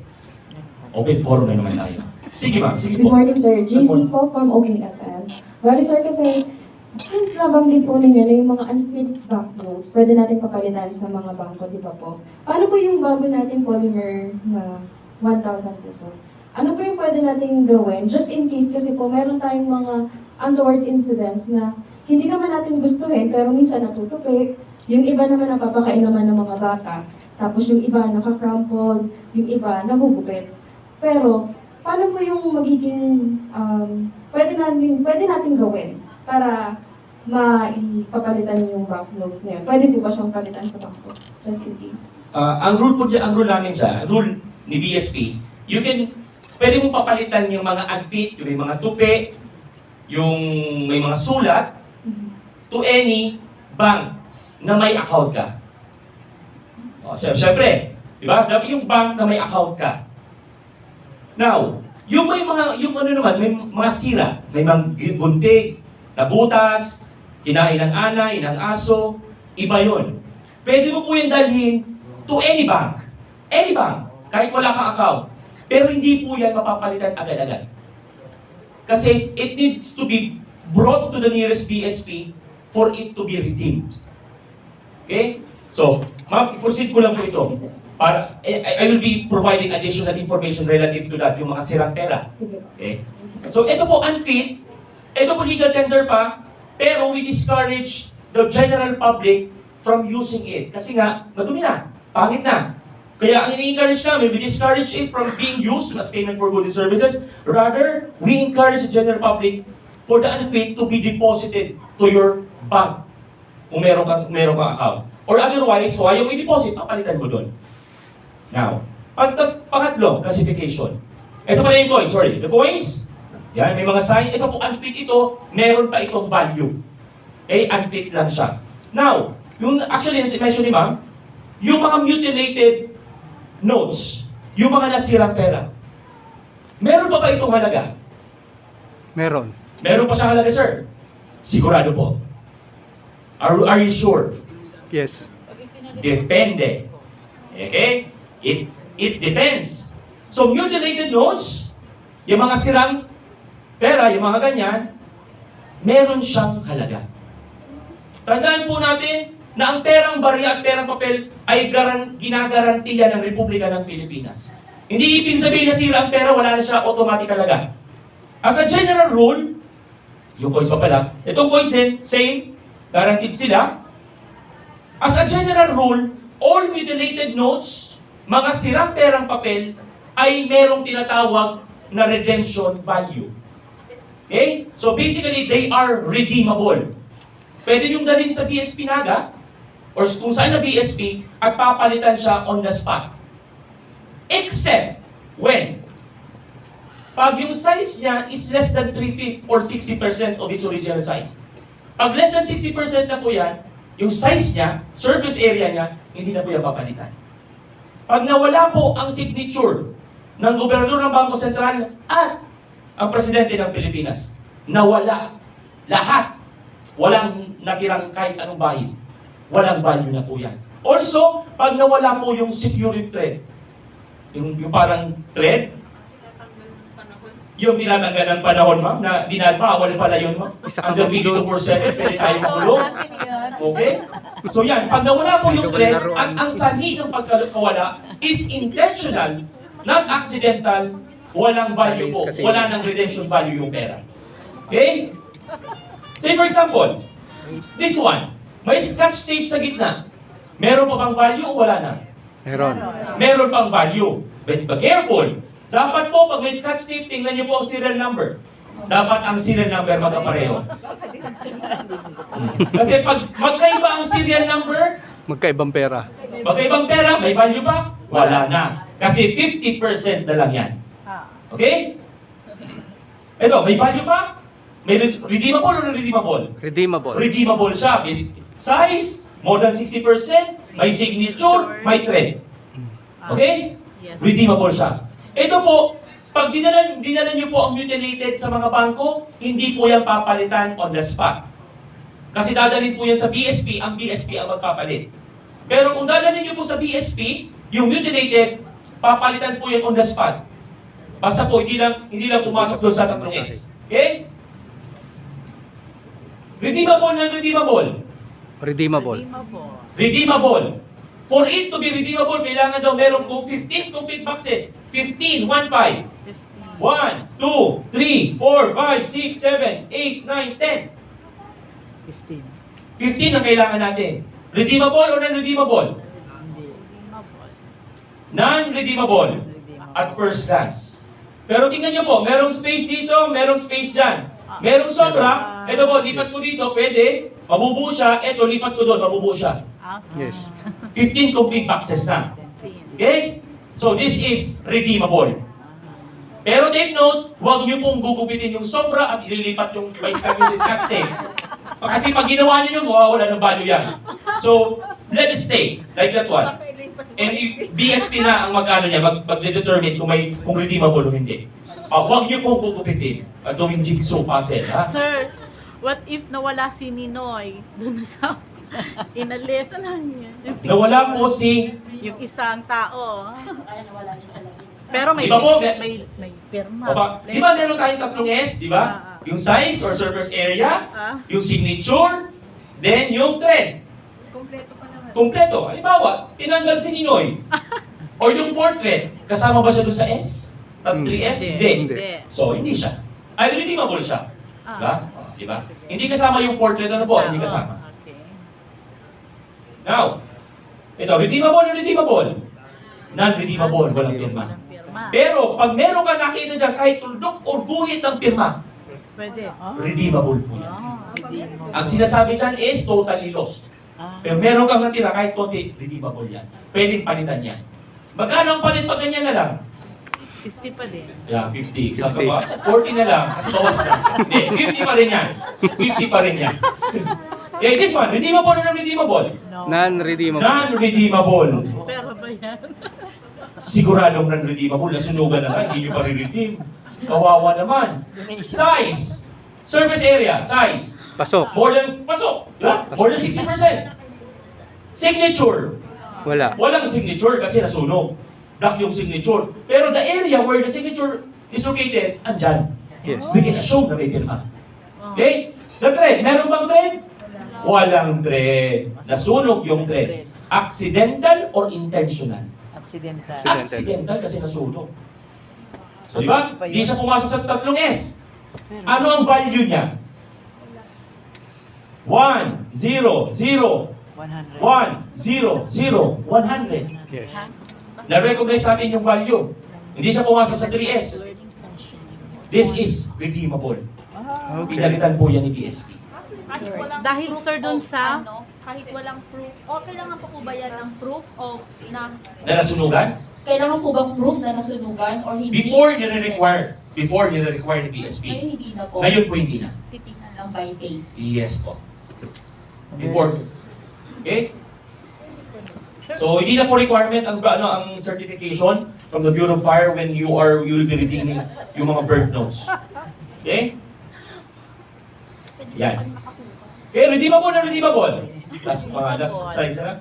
Open forum na naman tayo. Sige ma'am, sige Good po. morning, sir. JC po from OKFM. Well, sir, kasi since nabanggit po ninyo na yung mga unfit banknotes, pwede natin papalitan sa mga bangko, di ba po? Paano po yung bago natin polymer na 1,000 peso? Ano po yung pwede natin gawin? Just in case kasi po, meron tayong mga untoward incidents na hindi naman natin gustuhin, pero minsan natutupi. Yung iba naman napapakain naman ng mga bata. Tapos yung iba nakakrumpled, yung iba nagugupit. Pero, paano po yung magiging pwede natin gawin para maipapalitan yung banknotes na yun? Pwede po ba siyang palitan sa bangko? Just in case. Ang rule po dyan, ang rule namin dyan, rule ni BSP, pwede mong papalitan yung mga unfit, yung may mga tupi, yung may mga sulat, to any bank na may account ka. O, syempre, di ba? Yung bank na may account ka. Now, yung may mga sira, may mga buntig, nabutas, kinain ng anay, ng aso, iba yun. Pwede mo po yung dalhin to any bank. Any bank, kahit wala kang account. Pero hindi po yan mapapalitan agad-agad. Kasi it needs to be brought to the nearest BSP for it to be redeemed. Okay? So, ma'am, i-proceed ko lang po ito. Para, I will be providing additional information relative to that, yung mga sirang pera. Okay? So, ito po unfit, ito po legal tender pa, pero we discourage the general public from using it. Kasi nga, madumi na, pangit na. Kaya ang ini-encourage namin, we discourage it from being used as payment for goods and services. Rather, we encourage the general public for the unfit to be deposited to your bank. kung meron kang account. Or otherwise, so ayaw mo i-deposit, papalitan mo doon. Now, pangatlo, classification. Ito pala yung coins, sorry. The coins, yan, may mga sign. Ito po, unfit ito, meron pa itong value. Okay, unfit lang siya. Now, yung actually, mention ni ma'am, yung mga mutilated notes, yung mga nasirang pera, meron pa ba itong halaga? Meron. Meron pa siyang halaga, sir? Sigurado po. Are you sure? Yes. Depende. Okay? It depends. So, mutilated notes, yung mga sirang pera, yung mga ganyan, meron siyang halaga. Tandaan po natin na ang perang barya at perang papel ay ginagarantiya ng Republika ng Pilipinas. Hindi ibig sabihin na sira ang pera, wala na siya automatic halaga. As a general rule, yung coins pa pala, itong coins din, same, guaranteed sila. As a general rule, all mutilated notes, mga sirang perang papel, ay merong tinatawag na redemption value. Okay? So basically, they are redeemable. Pwede nyung dalhin sa BSP Naga, or kung saan na BSP, at papalitan siya on the spot. Except when, pag yung size niya is less than 3/5 or 60% of its original size. Pag less than 60% na po yan, yung size niya, surface area niya, hindi na po yan papalitan. Pag nawala po ang signature ng gobernador ng Bangko Sentral at ang presidente ng Pilipinas, nawala lahat. Walang natirang kahit anong bahid. Walang value na po yan. Also, pag nawala po yung security thread, yung parang thread, yung tinatanggal ng panahon, ma'am, na binabawal pala yun, ma'am. Under BD247, pwede tayo makulong. Okay? So yan, pag nawala po yung thread, at ang sanhi ng pagkawala is intentional, not accidental, walang value po. Wala ng redemption value yung pera. Okay? Say for example, this one, may scotch tape sa gitna. Meron pa bang value o wala na? Meron. Meron pang value. But be careful. Dapat po, pag may scotch tape, tingnan niyo po ang serial number. Dapat ang serial number magkapareho. Kasi pag magkaiba ang serial number, Magkaibang pera. magkaibang pera, may value ba? Wala na. Kasi 50% na lang yan. Okay? Ito, may value ba? May redeemable or redeemable? Redeemable. Redeemable siya. Size, more than 60%, may signature, may thread. Okay? Redeemable siya. Ito po, pag dinala niyo po ang mutilated sa mga bangko, hindi po yan papalitan on the spot. Kasi dadalhin po yan sa BSP, ang BSP ang magpapalit. Pero kung dadalhin niyo po sa BSP, yung mutilated, papalitan po yan on the spot. Basta po, hindi lang pumasok doon sa 3S. Okay? Redeemable na redeemable. Redeemable. Redeemable. For it to be redeemable, kailangan daw meron kong 15 complete boxes. 15, 1, 5. 1, 2, 3, 4, 5, 6, 7, 8, 9, 10. 15 ang kailangan natin. Redeemable or non-redeemable? Non-redeemable. At first glance. Pero tingnan nyo po, merong space dito, merong space dyan. Merong sobra, ito po, lipat ko dito, pwede, mabubuo siya, ito, lipat ko doon, mabubuo siya. Yes. 15 complete boxes na. Okay? So this is redeemable. Pero take note, huwag niyo pong gugupitin yung sobra at ililipat yung vice captain sa scotch tape. Kasi pag ginawa niyo yun, mawawala ng value yan. So, let it stay, like that one. And BSP na ang magkano niya, mag-determine kung redeemable o hindi. Huwag niyo pong gugupitin at gawing jigsaw puzzle, ha? Sir, what if nawala si Ninoy dun sa inalis? Ano yan? Nawala po si... Yung isang tao. Kaya nawala niya sa lagi. Pero may Di ba po? may pirma. Di ba meron tayong tatlong S, di ba? Yung size or surface area, yung signature, then yung thread. Kompleto pa naman. Kompleto. Halimbawa, tinanggal si Ninoy. Or yung portrait, kasama ba siya dun sa S? At 3S? Hindi. So, hindi siya. Ay, redeemable siya. Diba? Diba? Hindi kasama yung portrait, ano po? Hindi kasama. Now, ito, redeemable or redeemable? Non-redeemable, walang pirma. Pero, pag meron ka nakita dyan, kahit tuldok or buhit ng pirma, Pwede. redeemable po yan. Ang sinasabi dyan is totally lost. Pero meron kang natira kahit konti, redeemable yan. Pwedeng palitan yan. Magkano ang palit pag ganyan na lang? 50 pa din. Yeah, 50. Saan ka ba? 40 na lang, kasi bawas na. Hindi, 50 pa rin yan. 50 pa rin yan. Okay, this one, redeemable or non-redeemable? Non-redeemable. Non-redeemable. Pero ba yan? Siguradong non-redeemable, nasunugan na nga, hindi nyo pa rin-redeem. Kawawa naman. Size. Surface area, size. Pasok. Pasok. Yeah? More than 60%. Signature. Wala. Walang signature kasi nasunog. Black yung signature. Pero the area where the signature is located, andyan. Yes. We can assume na may pirma. Okay? The thread. Meron bang thread? Walang thread. Nasunog yung thread. Accidental or intentional? Accidental. Accidental kasi nasunog. So, di ba? Di siya pumasok sa tatlong S. Ano ang value niya? 1, 0, 0, 100. 1, 0, 0, 100. Yes. Na-recognize natin yung value. Hindi siya pumasok sa 3S. This is redeemable. Okay. Pinalitan po yan ni BSP. Kahit walang Dahil, proof sir, dun of, sa- kahit walang proof, o kailangan pa po ba yan ng proof of na, Na nasunugan? Kailangan po bang proof na nasunugan or hindi? Before nire-require ni BSP. Ngayon hindi na po. Ngayon po hindi na. Titignan lang by case. Yes po. Before. Okay? So, hindi na po requirement ang certification from the Bureau of Fire when you will be redeeming yung mga bird notes. Okay? Yan. Okay, redeemable na redeemable. Last size na.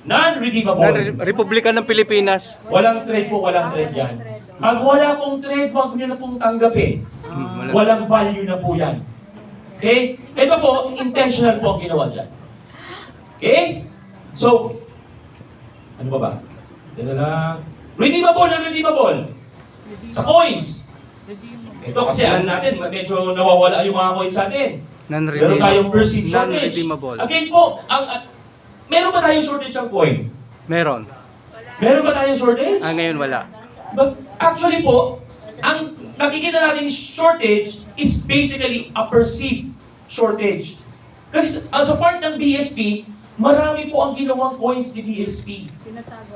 Non-redeemable. Republika ng Pilipinas. Walang trade po, walang trade yan. Pag wala pong trade, huwag nyo na pong tanggapin. Walang value na po yan. Okay? Ito po, intentional po ang ginawa dyan. Okay? So, ano ba? Redeemable na redeemable. Sa coins. Ito kasi alam natin, medyo nawawala yung mga coins sa atin. Meron tayong perceived shortage. Non-redeemable. Again po, meron ba tayong shortage ng coin? Meron. Meron ba tayong shortage? Ngayon wala. But actually po, ang nakikita natin shortage is basically a perceived shortage. Kasi sa part ng BSP, marami po ang ginawang coins ni BSP.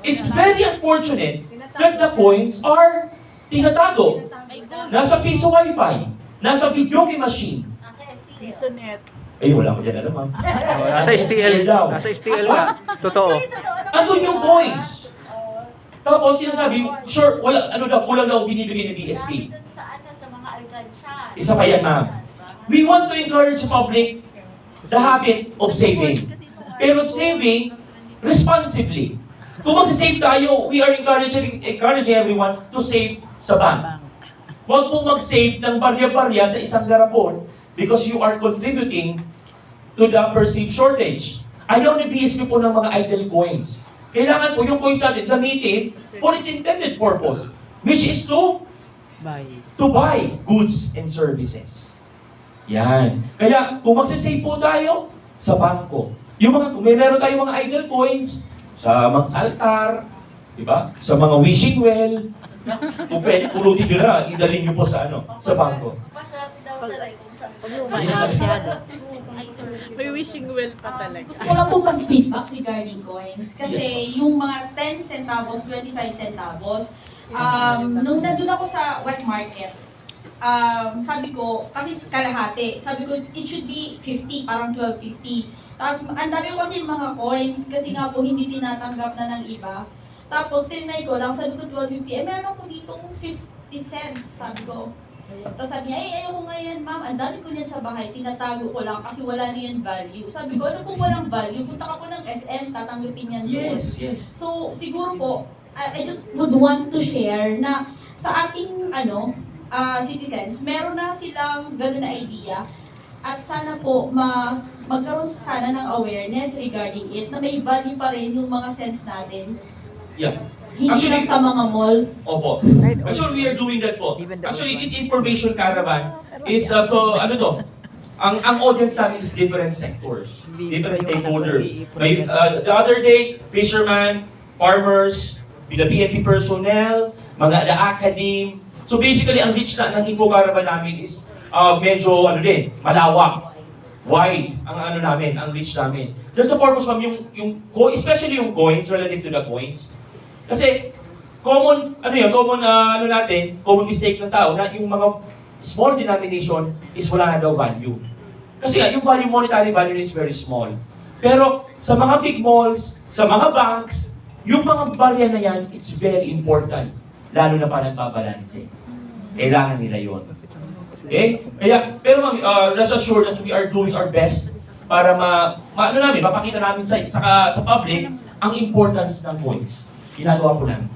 It's very unfortunate that the coins are tinatago. Nasa piso wifi, nasa video game machine. Piso net. Eh, wala ko dyan alam, ma'am. Nasa STL daw. Nasa STL nga. Totoo. Andun yung coins. Tapos sinasabi, sure, wala, kulang daw binibigay ng BSP. Isa pa yan, ma'am. We want to encourage the public the habit of saving. Pero saving responsibly. Kung mag-save tayo, we are encouraging everyone to save sa bank. Huwag mong mag-save ng barya-barya sa isang garapon because you are contributing to the perceived shortage. Ayaw ni BSP po ng mga idle coins. Kailangan po yung coins natin gamitin for its intended purpose, which is to buy goods and services. Yan. Kaya kung magsasave po tayo sa bangko, kung meron tayong mga idle coins sa mga altar, di ba? Sa mga wishing well, kung pwede pulutin nyo na, idalhin nyo po sa bangko. May wishing well pa talaga. Gusto ko lang po mag-feedback regarding coins. Kasi yung mga 10 centavos, 25 centavos, nung nandun ako sa wet market, sabi ko, kasi kalahati, sabi ko, it should be 50, parang 12.50. Tapos, ang dami ko kasi mga coins, kasi nga po hindi tinatanggap na ng iba. Tapos, tinry ko lang, sabi ko 12.50, meron ako dito 50 cents, sabi ko. Tapos sabi niya, ayaw ko nga yan, ma'am, ang dami ko niyan sa bahay, tinatago ko lang kasi wala niyan value. Sabi ko, ano kung walang value? Punta ka po ng SM, tatanggapin yan doon. Yes. So, siguro po, I just would want to share na sa ating, citizens, meron na silang gano'n na idea. At sana po, magkaroon sana ng awareness regarding it, na may value pa rin yung mga cents natin. Yeah. Hindi lang sa mga malls. Opo. Actually, we are doing that po. Actually, this information caravan is ang audience namin is different sectors, different stakeholders. May, the other day, fishermen, farmers, the PNP personnel, the academe. So basically, ang reach ng info caravan namin is medyo malawak. wide ang ano namin, ang reach namin. Just the purpose, ma'am, especially yung coins, relative to the coins. Kasi, common mistake ng tao na yung mga small denomination is wala na daw value. Kasi yung monetary value is very small. Pero sa mga big malls, sa mga banks, yung mga barya na yan, it's very important. Lalo na pa nagbabalanse. Kailangan nila yon. Okay? Kaya, pero ma'am, rest assured that we are doing our best para mapakita namin sa public ang importance ng coins. Ginagawa po namin.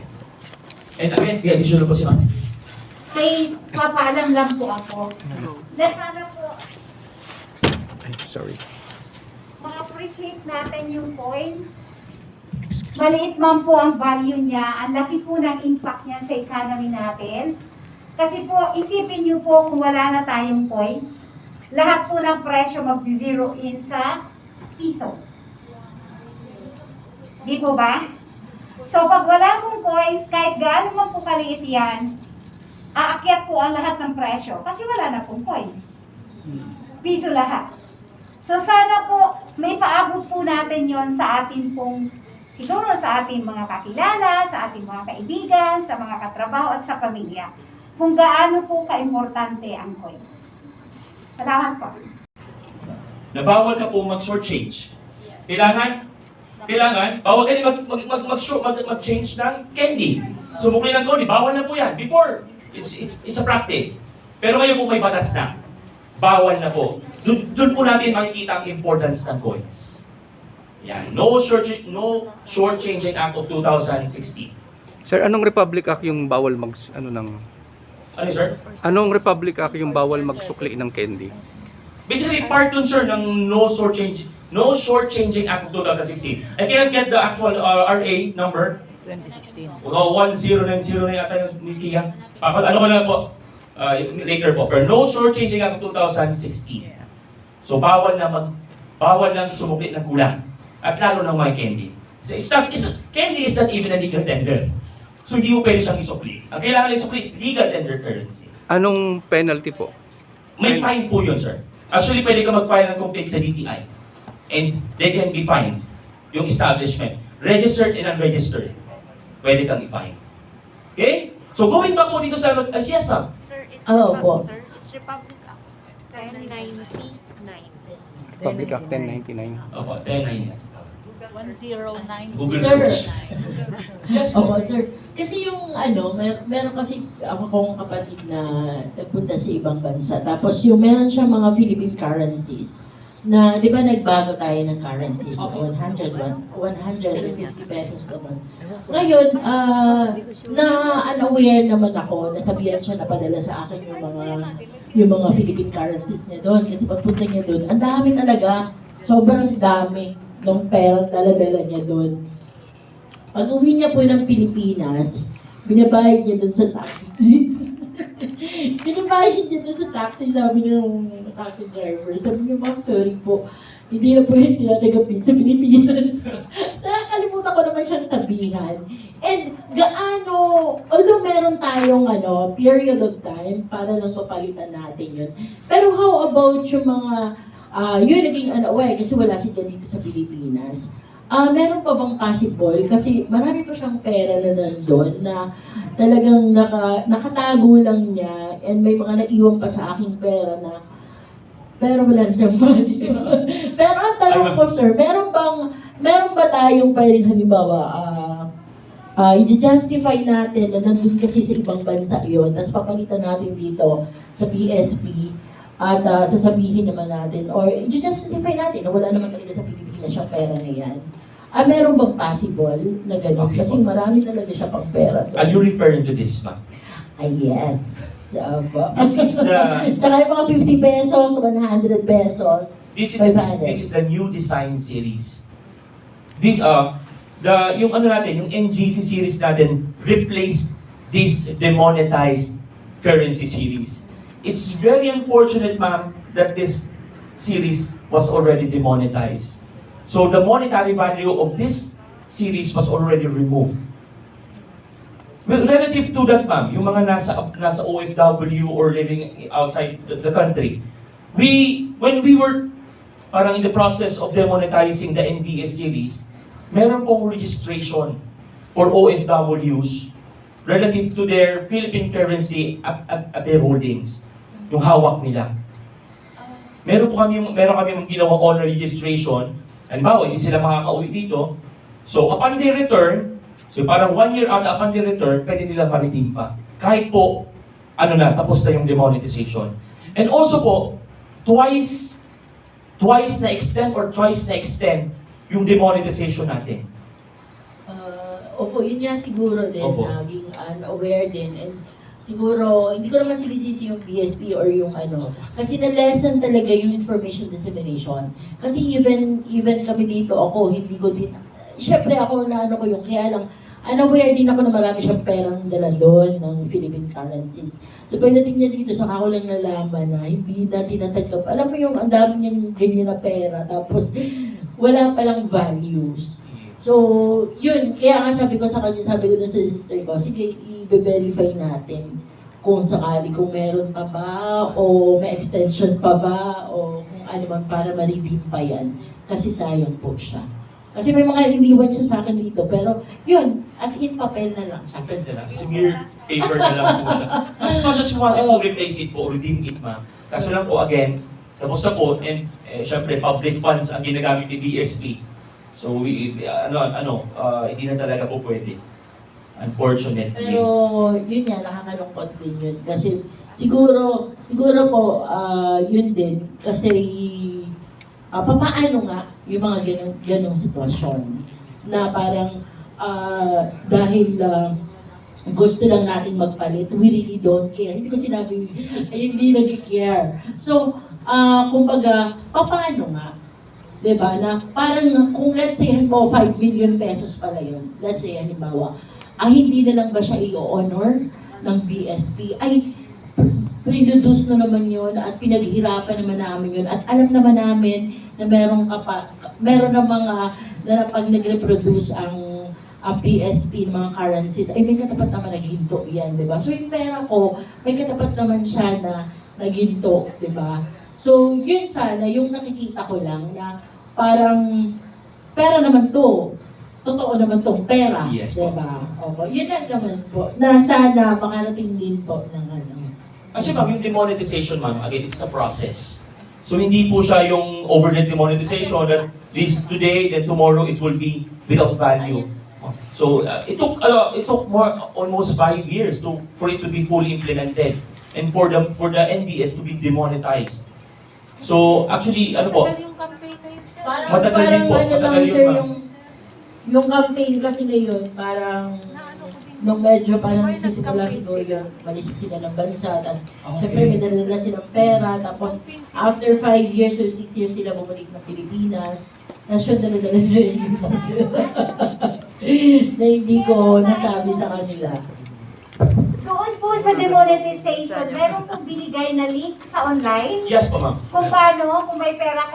And again, may additional po si ma'am. May papaalam lang po ako. Na sana po, Sorry. ma-appreciate natin yung coins. Maliit man po ang value niya, ang laki po ng impact niya sa economy natin. Kasi po, isipin niyo po kung wala na tayong coins, lahat po ng presyo mag-zero in sa piso. Di po ba? So pag wala pong coins, kahit gaano man po kaliit yan, aakyat po ang lahat ng presyo kasi wala na pong coins. Piso lahat. So sana po, may paabot po natin yon sa atin pong, siguro sa ating mga kakilala, sa ating mga kaibigan, sa mga katrabaho at sa pamilya. Kung gaano po ka-importante ang coins. Salamat po. Nabawal ka po mag-shortchange. Kailangan, bawal ka mag-change ng candy. Sumukli ng candy, bawal na po yan. Before, it's a practice. Pero ngayon po may batas na. Bawal na po. Doon po natin makikita ang importance ng coins. Yan. No shortchanging Act of 2016. Sir, anong Republic Act yung bawal Ano, sir? Anong Republic Act yung bawal magsukli ng candy? Basically, part dun, sir, ng no shortchanging Act of 2016. I cannot get the actual RA number. 2016. 1090 na yata yung Ms. Kia. Ano ko lang po, later po. Pero no shortchanging Act of 2016. So, bawal lang sumukli ng kulang. At lalo ng mga candy. So, candy is not even a legal tender. So, hindi mo pwede siyang isukli. Ang kailangan lang isukli is legal tender currency. Anong penalty po? May fine po yun, sir. Actually, pwede ka mag-file ng complaint sa DTI. And they can be fined. Yung establishment. Registered and unregistered. Pwede kang i-fine. Okay? So, going back po dito sa... yes, ma'am. Sir, it's po. it's Republic Act 1099. Republic Act 1099. Opo, 1099. 109. Google Sir. search. Yes, Opo, po. sir. Kasi yung meron kasi ako kong kapatid na nagpunta sa ibang bansa. Tapos yung meron siyang mga Philippine currencies na, di ba nagbago tayo ng currencies? 150 pesos naman. Ngayon, na-unaware naman ako, nasabihan siya na padala sa akin yung mga Philippine currencies niya doon. Kasi pagpunta niya doon, ang dami talaga. Sobrang dami ng pera talaga niya doon. Pag uwi niya po ng Pilipinas, binabayad niya doon sa taxi. Binabayad niya doon sa taxi, sabi ng taxi driver. Sabi niya, ma'am, sorry po. Hindi na po yung tinatagapin sa Pilipinas. Nakakalimutan ko naman siyang sabihan. And gaano, although meron tayong period of time para lang mapalitan natin yun. Pero how about yung mga yun naging unaware kasi wala sila dito sa Pilipinas. Meron pa bang possible? Kasi marami pa siyang pera na nandun na talagang nakatago lang niya and may mga naiwan pa sa aking pera na pero wala na siyang value. Pero ang tanong ko, sir, meron ba tayong pwedeng halimbawa i-justify natin na nandun kasi sa ibang bansa yun, tapos papalitan natin dito sa PSP at sasabihin naman natin or i-justify natin na wala naman talaga sa Pilipinas siyang pera na yan. Meron bang possible na gano'n? Kasi marami talaga siya pang pera. Are you referring to this, ma'am? Yes. This is the... Tsaka yung mga 50 pesos, 100 pesos, This 500. is the new design series. This yung NGC series natin replaced this demonetized currency series. It's very unfortunate, ma'am, that this series was already demonetized. So the monetary value of this series was already removed. Well, relative to that, ma'am, yung mga nasa OFW or living outside the country, when we were parang in the process of demonetizing the NDS series, meron pong registration for OFWs relative to their Philippine currency at their holdings, yung hawak nila. Meron kami ginawang honor registration, halimbawa, hindi sila makakauwi dito, so upon their return, so parang 1 year out upon their return, pwede nila ma-redeem pa. Kahit po, tapos na yung demonetization. And also po, twice na extend or twice na extend yung demonetization natin. Opo, yun nga siguro din, Opo. naging unaware din. And siguro, hindi ko naman sinisisi yung BSP or yung kasi na-lesson talaga yung information dissemination. Kasi even kami dito, hindi ko din, syempre ako ko yung, kaya lang, unaware din ako na marami siyang perang dala doon ng Philippine currencies. So pagdating niya dito, saka ko lang nalaman na hindi na tinatagap. Alam mo yung ang dami niyang ganyan na pera, tapos wala palang values. So, yun, kaya nga sabi ko sa kanya, sabi ko na sa sister ko, sige, i-verify natin kung sakali, kung meron pa ba, o may extension pa ba, o kung ano man para ma-redeem pa yan. Kasi sayang po siya. Kasi may mga iniwan siya sa akin dito, pero yun, as in papel na lang siya. Papel na lang. It's mere paper na lang po siya. As much as you wanted to replace it po, redeem it, ma'am. Kaso lang po, again, tapos na po, and syempre, public funds ang ginagamit ni BSP. So, hindi na talaga po pwede. Unfortunately. Pero, yun nga, nakakalungkot din yun. Kasi, siguro po, yun din. Kasi, papaano nga yung mga ganong sitwasyon na parang dahil gusto lang natin magpalit, we really don't care. Hindi ko sinabi, hindi nag-care. So, kumbaga, papaano nga? Diba? Na parang kung let's say, 5 million pesos pala yun. Let's say, halimbawa, hindi na lang ba siya i-honor ng BSP? Ay, produce na naman yun at pinaghirapan naman namin yun. At alam naman namin na meron na mga na pag nag-reproduce ang BSP ng mga currencies, ay may katapat naman naghinto yan, di ba? So yung pera ko, may katapat naman siya na naghinto, di ba? So yun sana, yung nakikita ko lang na parang pera naman to. Totoo naman tong pera, Yes, di ba? Opo, yun lang naman po. Na sana makarating din po ng Actually, ma'am, yung demonetization, ma'am, again, it's a process. So, hindi po siya yung overnight demonetization that this today, then tomorrow, it will be without value. So, it took almost 5 years for it to be fully implemented and for the NDS to be demonetized. So, actually, matagal din po. Matagal yun, yung campaign kasi ngayon, parang nung medyo parang nagsisimula siguro yun, malis sila ng bansa, tapos syempre may dala silang pera, tapos after 5 years or 6 years sila bumalik ng Pilipinas, tapos yun dala-dala nila yung na hindi ko nasabi sa kanila. Doon po sa demonetization, meron po binigay na link sa online? Yes po, ma'am. Kung paano, kung may pera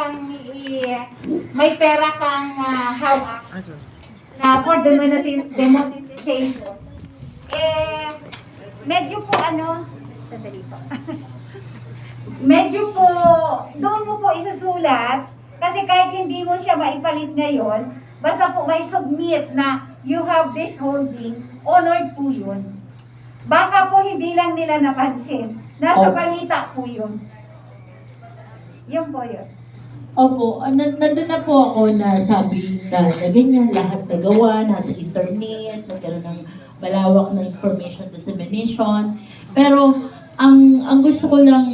kang hawak na for demonetization, medyo po sandali po. Medyo po, doon mo po isasulat, kasi kahit hindi mo siya maipalit ngayon, basta po may submit na you have this holding, honored po yun. Baka po hindi lang nila napansin. Nasa balita po yun. Yun po yun. Opo, nandun na po ako na sabi na ganyan, lahat nagawa, nasa internet, nagkaroon ng malawak na information dissemination. Pero ang gusto ko lang